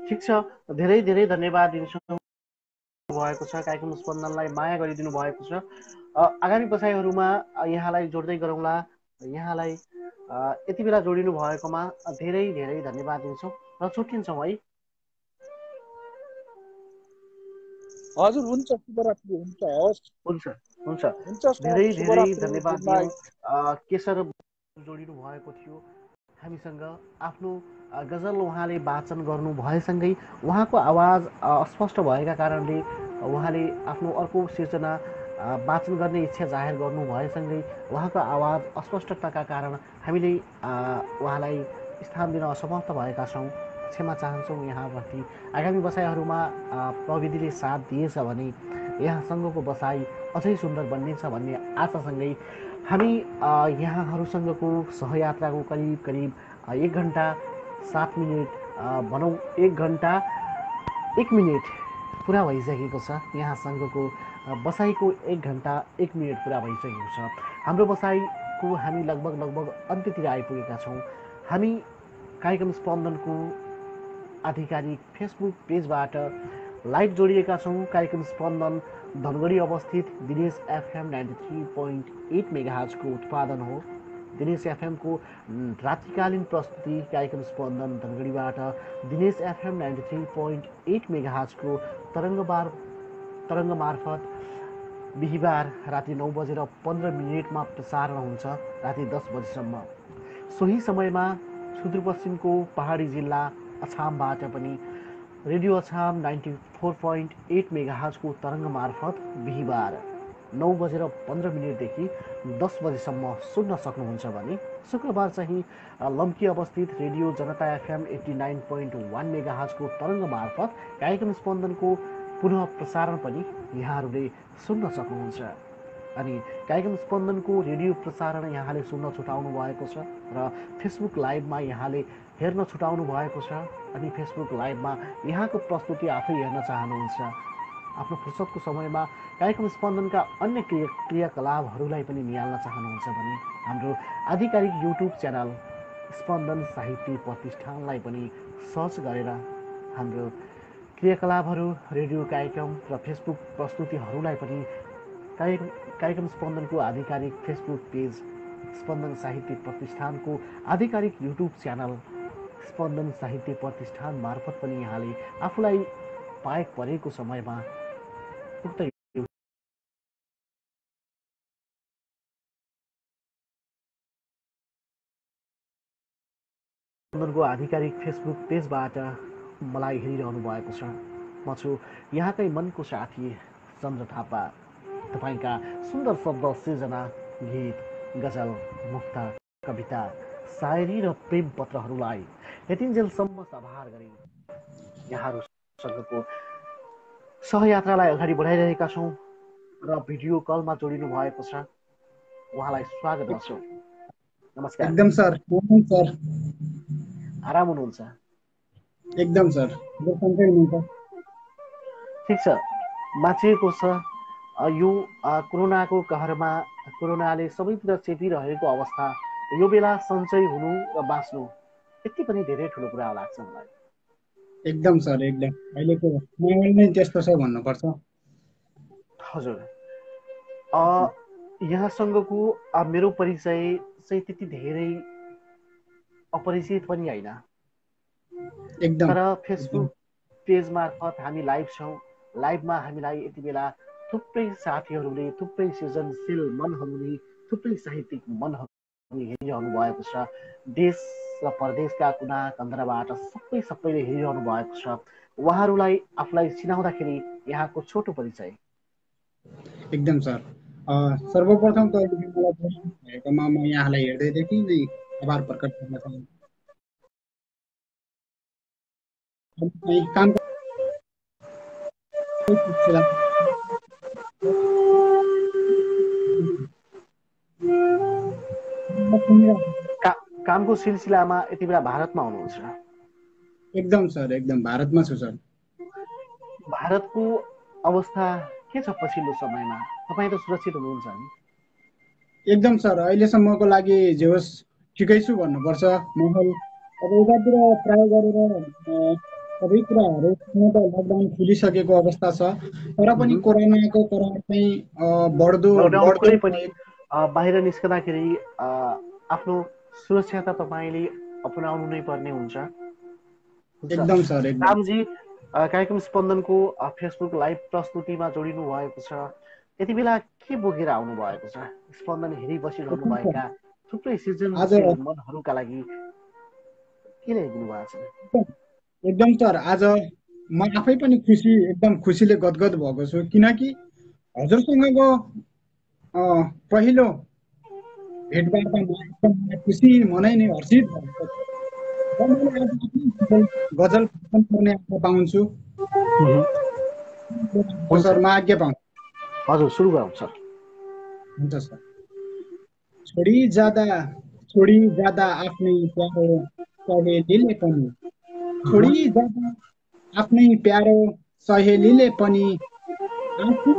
ठिक छ, धेरै धेरै धन्यवाद दिन्छु भएको छ। कार्यक्रम स्पन्दनलाई माया गरिदिनु भएको छ। आगामी बसाइहरूमा यहाँलाई जोड्दै गरौँला। यहाँलाई यति बेला जोडिनु भएकोमा धेरै धेरै धन्यवाद दिन्छौँ र छुट्टिन्छौँ है। हजुर हुन्छ, शुभरात्रि। हुन्छ, हवस्, हुन्छ हुन्छ हुन्छ सर, धेरै धेरै शुभरात्रि, धन्यवाद गुड दियौँ। नाइट। केशर जोडिनु भएको थियो हामीसँग। आफ्नो गजल उहाँले वाचन गर्नु भएसँगै उहाँको आवाज अस्पष्ट भएका कारणले उहाँले आफ्नो अर्को सिर्जना वाचन गर्ने इच्छा जाहेर गर्नु भएसँगै उहाँको आवाज अस्पष्टताका कारण हामीले उहाँलाई स्थान दिन असमर्थ भएका छौँ। क्षमा चाहन्छौँ यहाँप्रति। आगामी बसाइहरूमा प्रविधिले साथ दिएछ भने यहाँसँगको बसाइ अझै सुन्दर बनिन्छ भन्ने आशासँगै हामी यहाँहरूसँगको सहयात्राको करिब करिब 1 घन्टा 7 मिनट भनौँ 1 घन्टा 1 मिनट पुरा भइसकेको छ। यहाँसँगको बसाइको 1 घन्टा 1 मिनट पुरा भइसकेको छ। हाम्रो बसाइको हामी लगभग अन्त्यतिर आइपुगेका छौँ। हामी कार्यक्रम स्पन्दनको आधिकारिक फेसबुक पेजबाट लाइभ जोडिएका छौँ। कार्यक्रम स्पन्दन धनगढी अवस्थित दिनेश एफएम 93.8 मेगाहर्जको उत्पादन हो। दिनेश एफएमको रातिकालीन प्रस्तुति कार्यक्रम स्पन्दन धनगढीबाट दिनेश एफएम 93.8 मेगाहर्जको तरङ्ग मार्फत बिहिबार राति 9:15 प्रसारण हुन्छ राति 10 बजीसम्म। सोही समयमा सुदूरपश्चिमको पहाडी जिल्ला अछामबाट पनि रेडियो अछाम 94.8 मेगाहर्जको तरङ्ग मार्फत बिहिबार 9:15 10 बजीसम्म सुन्न सक्नुहुन्छ भने शुक्रबार चाहिँ लम्की अवस्थित रेडियो जनता एफएम 89.1 मेगाहर्जको तरङ्ग मार्फत कार्यक्रम स्पन्दनको पुनः प्रसारण पनि यहाँहरूले सुन्न सक्नुहुन्छ। अनि कार्यक्रम स्पन्दनको रेडियो प्रसारण यहाँले सुन्न छुटाउनु भएको छ र फेसबुक लाइभमा यहाँले हेर्न छुटाउनु भएको छ। अनि फेसबुक लाइभमा यहाँको प्रस्तुति आफै हेर्न चाहनुहुन्छ। आफ्नो फुर्सदको समयमा कार्यक्रम स्पन्दनका अन्य क्रियाकलापहरूलाई पनि निहाल्न चाहनुहुन्छ भने हाम्रो आधिकारिक युट्युब च्यानल स्पन्दन साहित्य प्रतिष्ठानलाई पनि सर्च गरेर हाम्रो क्रियाकलापहरू, रेडियो कार्यक्रम र फेसबुक प्रस्तुतिहरूलाई पनि कार्यक्रम स्पन्दनको आधिकारिक फेसबुक पेज स्पन्दन साहित्य प्रतिष्ठानको आधिकारिक युट्युब च्यानल स्पन्दन साहित्य प्रतिष्ठान मार्फत पनि यहाँले आफूलाई पाएक परेको समयमा उक्त स्पन्दनको आधिकारिक फेसबुक पेजबाट मलाई हेरिरहनु भएको छ। म छु यहाँकै मनको साथी चन्द्र थापा। तपाईँका सुन्दर शब्द सृजना, गीत, गजल, मुक्ता, कविता, शायरी र प्रेम पत्रहरूलाई यतिन्जेलसम्म सभार गरी यहाँहरूसँगको सहयात्रालाई अगाडि बढाइरहेका छौँ र भिडियो कलमा जोडिनु भएको छ। उहाँलाई स्वागत गर्छु। नमस्कार। एकदम सर, सर आराम हुनुहुन्छ? एकदम सर, ठिक छ। मान्छेको छ यो कोरोनाको कहरमा कोरोनाले सबैतिर चेपिरहेको अवस्था, यो बेला सञ्चय हुनु र बाँच्नु यति पनि धेरै ठुलो कुरा लाग्छ मलाई। एकदम सर, एकदम अहिलेको माहौल नै त्यस्तो छ भन्नुपर्छ। हजुर, यहाँसँगको मेरो परिचय चाहिँ त्यति धेरै अपरिचित पनि होइन, एकदम तर फेसबुक पेज मार्फत हामी लाइभ छौँ। लाइभमा हामीलाई यति बेला थुप्रै साथीहरूले, थुप्रै सृजनशील मनहरूले, थुप्रै साहित्यिक मनहरूले हेरिरहनु भएको छ। देश र परदेशका कुना कन्दराबाट सबैले हेरिरहनु भएको छ। उहाँहरूलाई आफूलाई चिनाउँदाखेरि यहाँको छोटो परिचय। एकदम सर, सर्वप्रथम त भएकोमा म यहाँलाई हेर्दैदेखि नै आभार प्रकट गर्न चाहन्छु। काम कामको सिलसिलामा यति बेला भारतमा हुनुहुन्छ? एकदम सर, एकदम भारतमा छु सर। भारतको अवस्था के छ पछिल्लो समयमा? तपाईँ त सुरक्षित हुनुहुन्छ नि? एकदम सर, अहिलेसम्मको लागि जे होस् ठिकै छु भन्नुपर्छ। माहौल अब यतातिर प्राय गरेर सबै कुराहरू हुन त लकडाउन खुलिसकेको अवस्था छ, तर पनि कोरोनाको प्रभाव चाहिँ बढ्दो लकडाउन बढ्दै कुनै पनि बाहिर निस्कँदाखेरि आफ्नो सुरक्षा त तपाईँले अपनाउनु नै पर्ने हुन्छ। एकदम सर, एकदम। रामजी, कार्यक्रम स्पन्दनको फेसबुक लाइभ प्रस्तुतिमा जोडिनु भएको छ। यति बेला के बोकेर आउनु भएको छ? स्पन्दन हेरि बसिरहनु भएका थुप्रै सृजनशील मनहरूका लागि के ल्याइदिनु भएको छ? एकदम सर, आज म आफै पनि एकदम खुसीले गदगद भएको छु, किनकि हजुरसँगको पहिलो भेटवार्तामा एकदम खुसी मनै नै हर्षित भएको छ। मैले आज गजल गर्ने आज्ञा पाउँछु। सर, म आज्ञा पाउँछु। हजुर, सुरु गरौँ सर। हुन्छ सर। छोडी जाँदा आफ्नै प्यारो सहेलीले पनि, छोडी जाँदा आफ्नै प्यारो सहेलीले पनि आँसु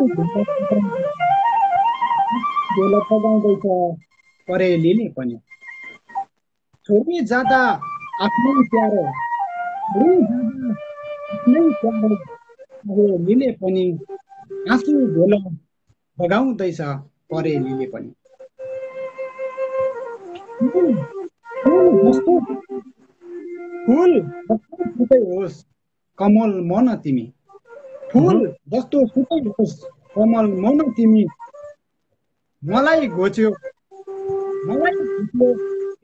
बेला पगाउँदैछ परेलीले पनि। छोडी जाँदा आफ्नै प्यारो सहेलीले पनि आँसु बेला बगाउँदैछ परेलीले पनि। फुल जस्तो फुटै होस् कमल मन तिमी, फुल जस्तो फुटै होस् कमल मन तिमी, मलाई घोच्यो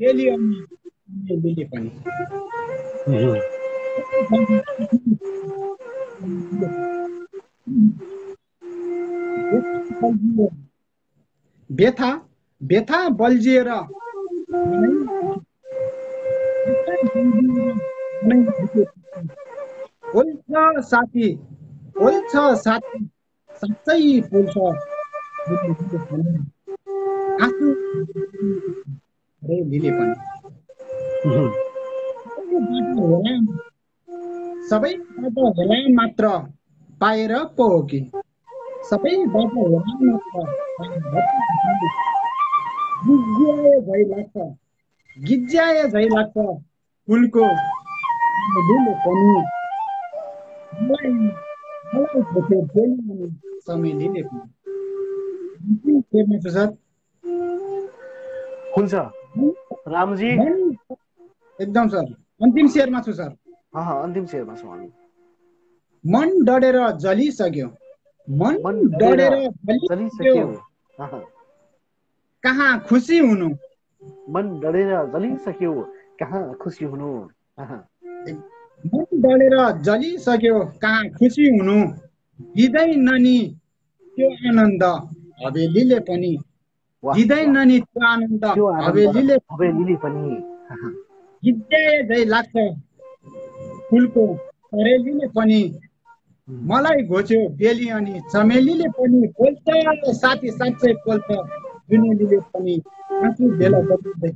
बेली पनि। व्यथा बल्झिएर होल्छ साथी साँच्चै पोल्छ आँसु लिले पनि। सबैबाट हेला मात्र पाएर पो हो कि, सबैबाट हेला मात्र गिज्याए झै लाग्छ फुलको समेलीले पनि। सर हुन्छ रामजी, एकदम सर, अन्तिम शेरमा छु सर। अन्तिम शेरमा छौँ हामी। मन डढेर जलिसक्यो, मन डढेर जलिसक्यो, कहाँ खुसी हुनु, मन डढेर जलिसक्यो, कहाँ खुसी हुनु। मन डढेर जलिसक्यो, कहाँ खुसी हुनु, दिँदैन नि त्यो आनन्द हवेलीले पनि, दिँदैन नि त्यो आनन्द हवेलीले पनि। गिज्याए झै लाग्छ फुलको परेलीले पनि, मलाई घोच्यो बेली अनि चमेलीले पनि, पोल्छ साथी साँच्चै पोल्छ जुनेलीले पनि, आँसु बेला बग्दै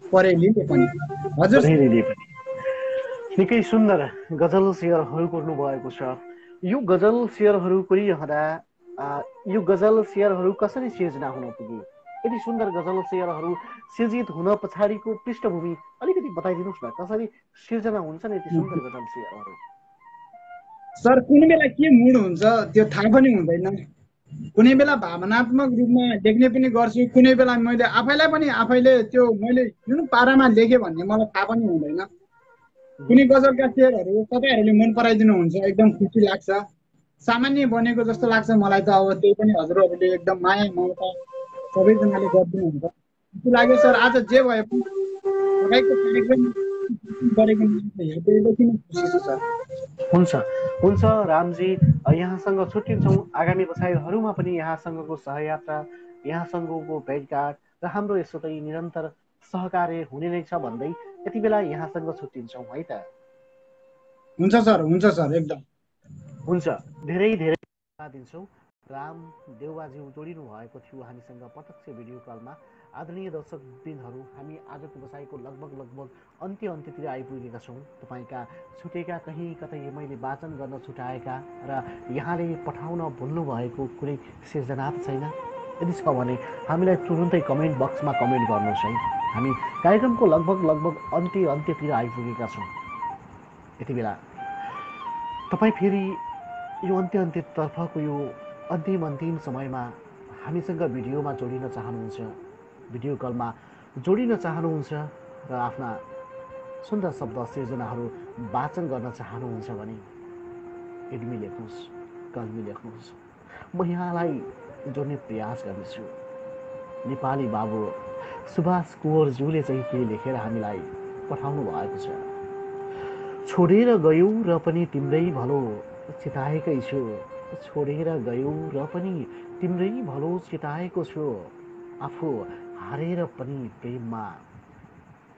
परेलीले पनि। हजुर, निकै सुन्दर गजल शेयरहरू गर्नु भएको छ। यो गजल शेयरहरू गरिरहँदा यो गजल शेयरहरू कसरी सिर्जना हुन पुगे? यति सुन्दर गजल शेयरहरू सिर्जित हुन पछाडिको पृष्ठभूमि अलिकति बताइदिनुहोस् न, कसरी सिर्जना हुन्छन् यति सुन्दर गजल शेयरहरू? सर, कुनै बेला के मुड हुन्छ त्यो थाहा पनि हुँदैन। कुनै बेला भावनात्मक रूपमा लेख्ने पनि गर्छु, कुनै बेला मैले आफैले त्यो मैले जुन पारामा लेखेँ भन्ने मलाई थाहा पनि हुँदैन। कुनै गजलका शेयरहरू तपाईँहरूले मन पराइदिनुहुन्छ, एकदम खुसी लाग्छ, सामान्य बनेको जस्तो लाग्छ मलाई त। अब त्यही पनि हजुरहरूले एकदम माया ममता सबैजनाले गरिदिनुहुन्छ, खुसी लाग्यो सर। आज जे भए पनि तपाईँको कार्यक्रम गरेको हेर्दै खुसी छु सर। हुन्छ रामजी, यहाँसँग छुट्टिन्छौँ। आगामी बसाइहरूमा पनि यहाँसँगको सहयात्रा, यहाँसँगको भेटघाट र हाम्रो यसो निरन्तर सहकार्य हुने नै छ भन्दै यति बेला यहाँसँग छुट्टिन्छौँ है त। हुन्छ सर, एकदम हुन्छ। धेरै धेरै धन्यवाद दिन्छौँ। राम देउबाज्यू जोडिनु भएको थियो हामीसँग प्रत्यक्ष भिडियो कलमा। आदरणीय दर्शकबिनहरू, हामी आजको बसाइको लगभग अन्त्यतिर आइपुगेका छौँ। तपाईँका छुटेका कहीँ कतै मैले वाचन गर्न छुटाएका र यहाँले पठाउन भुल्नुभएको कुनै सिर्जना त छैन? यदि छ भने हामीलाई तुरुन्तै कमेन्ट बक्समा कमेन्ट गर्नुहोस् है। हामी कार्यक्रमको लगभग अन्त्यतिर आइपुगेका छौँ। यति बेला तपाईँ फेरि यो अन्त्यतर्फको यो अन्तिम समयमा हामीसँग भिडियोमा जोडिन चाहनुहुन्छ, भिडियो कलमा जोडिन चाहनुहुन्छ र आफ्ना सुन्दर शब्द सिर्जनाहरू वाचन गर्न चाहनुहुन्छ भने एडमी लेख्नुहोस्, कलमी लेख्नुहोस्। म यहाँलाई जोड्ने प्रयास गर्नेछु। नेपाली बाबु सुभाष कुँवरज्यूले चाहिँ के लेखेर हामीलाई पठाउनु भएको छ। छोडेर गयौ र पनि तिम्रै भलो चिताएकै छु, छोडेर गयौ र पनि तिम्रै भलो चिताएको छु, आफू हारेर पनि प्रेममा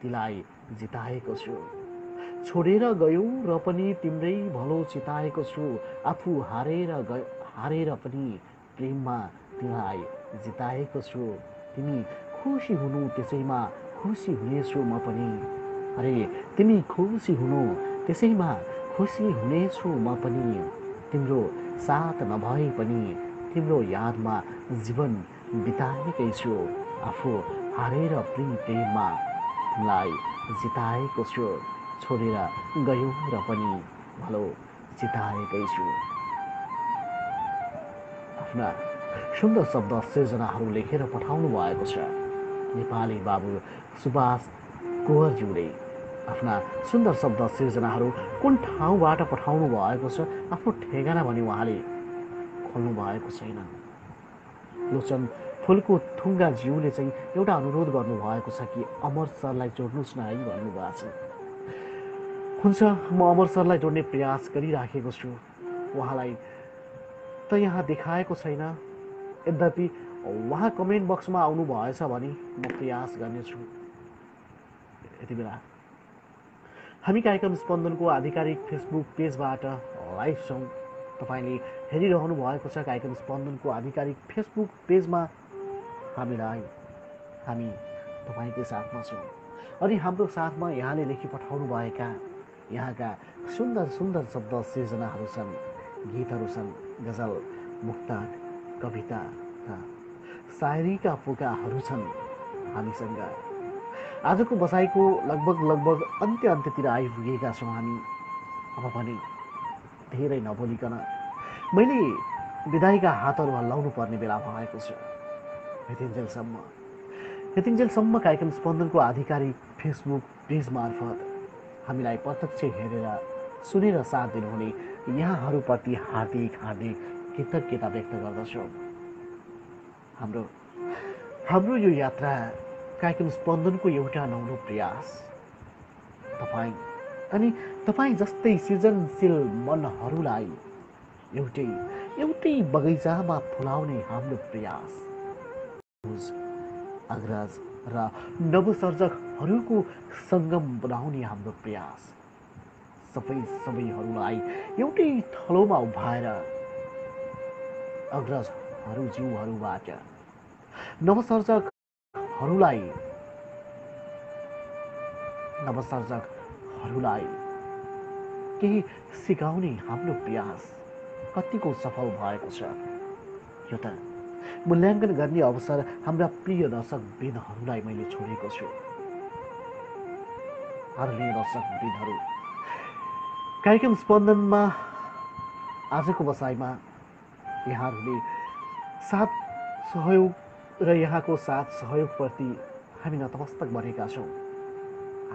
तिलाई जिताएको छु। छोडेर गयौ र पनि तिम्रै भलो चिताएको छु, आफू हारेर पनि प्रेममा तिलाई जिताएको छु। तिमी खुसी हुनु त्यसैमा खुसी हुनेछु म पनि, अरे तिमी खुसी हुनु त्यसैमा खुसी हुनेछु म पनि। तिम्रो साथ नभए पनि तिम्रो यादमा जीवन बिताएकै छु, आफू हारेर पनि प्रेममा तिमीलाई जिताएको छु। छोडेर गयौ र पनि भलो जिताएकै छु। आफ्ना सुन्दर शब्द सिर्जनाहरू लेखेर पठाउनु भएको छ नेपाली बाबु सुभाष कुँवरज्यूले। आफ्ना सुन्दर शब्द सिर्जनाहरू कुन ठाउँबाट पठाउनु भएको छ आफ्नो ठेगाना भने उहाँले खोल्नु भएको छैन। लोचन फुलको थुङ्गा ज्यूले चाहिँ एउटा अनुरोध गर्नुभएको छ कि अमर सरलाई जोड्नुहोस् न है भन्नुभएको छ। हुन्छ, म अमर सरलाई जोड्ने प्रयास गरिराखेको छु। उहाँलाई त यहाँ देखाएको छैन, यद्यपि उहाँ कमेन्ट बक्समा आउनु भएछ भने म प्रयास गर्नेछु। यति बेला हामी कार्यक्रम स्पन्दनको आधिकारिक फेसबुक पेजबाट लाइभ छौँ। तपाईँले हेरिरहनु भएको छ कार्यक्रम स्पन्दनको आधिकारिक फेसबुक पेजमा हामी तपाईँकै साथमा छौँ। अनि हाम्रो साथमा यहाँले लेखी पठाउनुभएका यहाँका सुन्दर शब्द सिर्जनाहरू छन्, गीतहरू छन्, गजल, मुक्तक, कविता र शायरीका पोकाहरू छन् हामीसँग। आजको बसाइको लगभग अन्त्यतिर आइपुगेका छौँ हामी। अब भने धेरै नबोलिकन मैले विदाईका हातहरू हल्लाउनु पर्ने बेला भएको छ। यतिन्जेलसम्म कार्यक्रम स्पन्दनको आधिकारिक फेसबुक पेज मार्फत हामीलाई प्रत्यक्ष हेरेर सुनेर साथ दिनुहुने यहाँहरूप्रति हार्दिक कृतज्ञता व्यक्त गर्दछौँ। हाम्रो यो यात्रा कार्यक्रम स्पन्दनको एउटा नौलो प्रयास तपाईँ जस्तै सृजनशील मनहरूलाई एउटै बगैँचामा फुलाउने हाम्रो प्रयास, अग्रज र नवसर्जकहरूको सङ्गम बनाउने हाम्रो प्रयास, सबैहरूलाई एउटै थलोमा उभाएर अग्रजहरूबाट नवसर्जकहरूलाई केही सिकाउने हाम्रो प्रयास कतिको सफल भएको छ यो त मूल्याङ्कन गर्ने अवसर हाम्रा प्रिय दर्शकवृन्दहरूलाई मैले छोडेको छु। आदरणीय दर्शकवृन्दहरू, कार्यक्रम स्पन्दनमा आजको बसाइमा यहाँहरूले साथ सहयोग र यहाँको साथ सहयोगप्रति हामी नतमस्तक बनेका छौँ।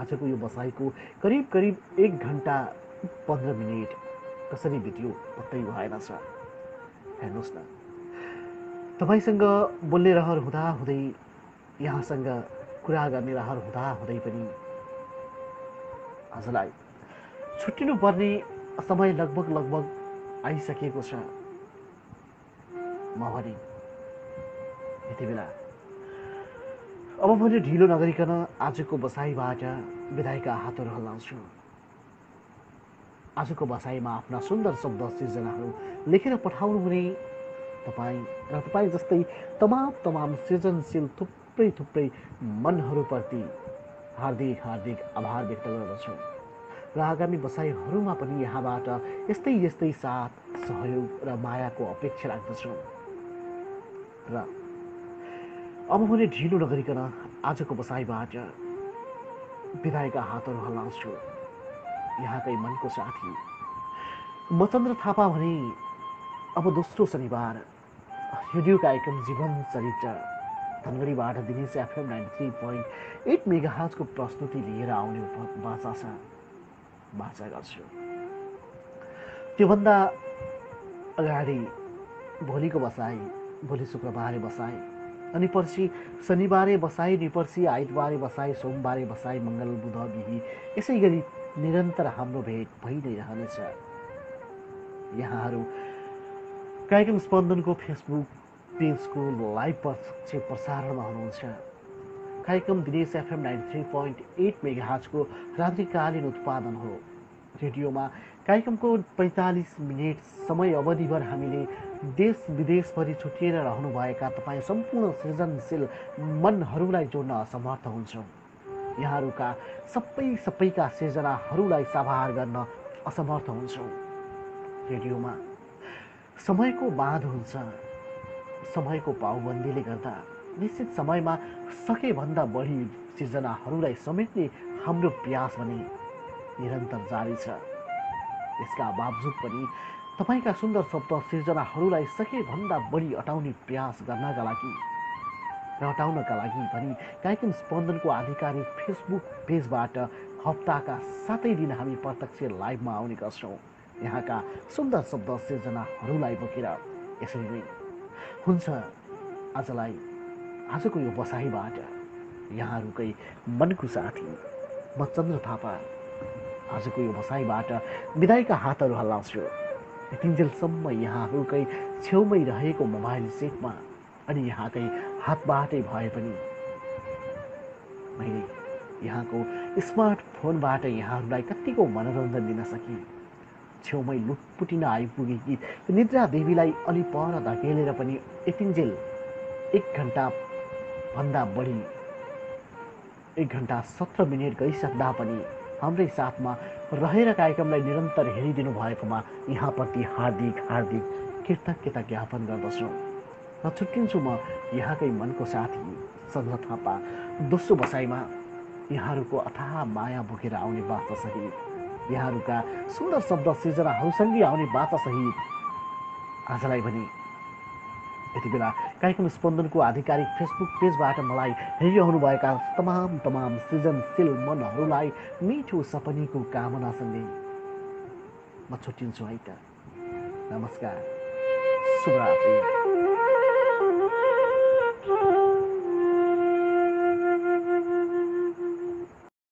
आजको यो बसाइको करिब 1 घन्टा 15 मिनट कसरी बित्यो पत्तै भएन छ। हेर्नुहोस् न, तपाईँसँग बोल्ने रहर हुँदाहुँदै, यहाँसँग कुरा गर्ने रहर हुँदाहुँदै पनि हजुरलाई छुट्टिनु पर्ने समय लगभग आइसकेको छ। म भने यति बेला अब मैले ढिलो नगरिकन आजको बसाइबाट विदाईका हातहरू हल्लाउँछु। आजको बसाइमा आफ्ना सुन्दर शब्द सिर्जनाहरू लेखेर पठाउनुहुने तपाईँ र तपाईँ जस्तै तमाम सृजनशील थुप्रै मनहरूप्रति हार्दिक आभार व्यक्त गर्दछु र आगामी बसाइहरूमा पनि यहाँबाट यस्तै साथ सहयोग र मायाको अपेक्षा राख्दछु र अब भने ढिलो नगरिकन आजको बसाइबाट विदायका हातहरू हल्लाउँछु। यहाँकै मनको साथी मचन्द्र थापा भने अब दोस्रो शनिबार रेडियो कार्यक्रम जीवन चरित्र धनगढीबाट दिनेश एफएम 93.8 मेगाहर्जको प्रस्तुति लिएर आउने बाचा गर्छु। त्योभन्दा अगाडि भोलिको बसाई, भोलि शुक्रबारे बसाई, अनि पर्सि शनिबारे बसाई, अनि पर्सि आइतबारे बसाई, सोमबारे बसाई, मङ्गल बुध बिही यसै गरी निरन्तर हाम्रो भेट भइ नै रहनेछ। यहाँहरू कार्यक्रम स्पन्दनको फेसबुक पेजको लाइभ प्रसारणमा हुनुहुन्छ। कार्यक्रम दिनेश एफएम 93.8 मेगाहर्जको रात्रिकालीन उत्पादन हो। रेडियोमा कार्यक्रमको 45 मिनट समय अवधिभर हामीले देश विदेशभरि छुटिएर रहनुभएका तपाईँ सम्पूर्ण सृजनशील मनहरूलाई जोड्न असमर्थ हुन्छौँ। यहाँहरूका सबैका सृजनाहरूलाई साभार गर्न असमर्थ हुन्छौँ। रेडियोमा समयको बाँध हुन्छ। समयको पाउबन्दीले गर्दा निश्चित समयमा सकेभन्दा बढी सृजनाहरूलाई समेट्ने हाम्रो प्रयास भने निरन्तर जारी छ। यसका बावजुद पनि तपाईँका सुन्दर शब्द सृजनाहरूलाई सकेभन्दा बढी अटाउने प्रयास गर्नका लागि पनि कार्यक्रम स्पन्दनको आधिकारिक फेसबुक पेजबाट हप्ताका 7 दिन हामी प्रत्यक्ष लाइभमा आउने गर्छौँ। यहाँका सुन्दर शब्द सृजनाहरूलाई बोकेर यसरी नै हुन्छ। आजको यो बसाइबाट यहाँहरूकै मनको साथी म चन्द्र थापा आजको यो बसाइबाट विदायका हातहरू हल्लाउँछु। यतिन्जेलसम्म यहाँहरूकै छेउमै रहेको मोबाइल सेटमा अनि यहाँकै हातबाटै भए पनि मैले यहाँको स्मार्टफोनबाट यहाँहरूलाई कतिको मनोरञ्जन दिन सकेँ। छेउमै लुटपुटिन आइपुगेकी निद्रा देवीलाई अलि पर धकेलेर पनि यतिन्जेल 1 घन्टा 17 मिनट गइसक्दा पनि हाम्रै साथमा रहेर कार्यक्रमलाई निरन्तर हेरिदिनु भएकोमा यहाँप्रति हार्दिक कृतज्ञता ज्ञापन गर्दछु र छुट्टिन्छु। म यहाँकै मनको साथी चन्द्र थापा दोस्रो बसाइमा यहाँहरूको अथाह माया बोकेर आउने बाचासहित, यहाँहरूका सुन्दर शब्द सृजनाहरूसँगै आउने बाचासहित आजलाई भने यति बेला कार्यक्रम स्पन्दनको आधिकारिक फेसबुक पेजबाट मलाई हेरिरहनुभएका तमाम सृजनशील मनहरूलाई मिठो सपनीको कामनासँगै म छुट्टिन्छु है त। नमस्कार, शुभरात्रि।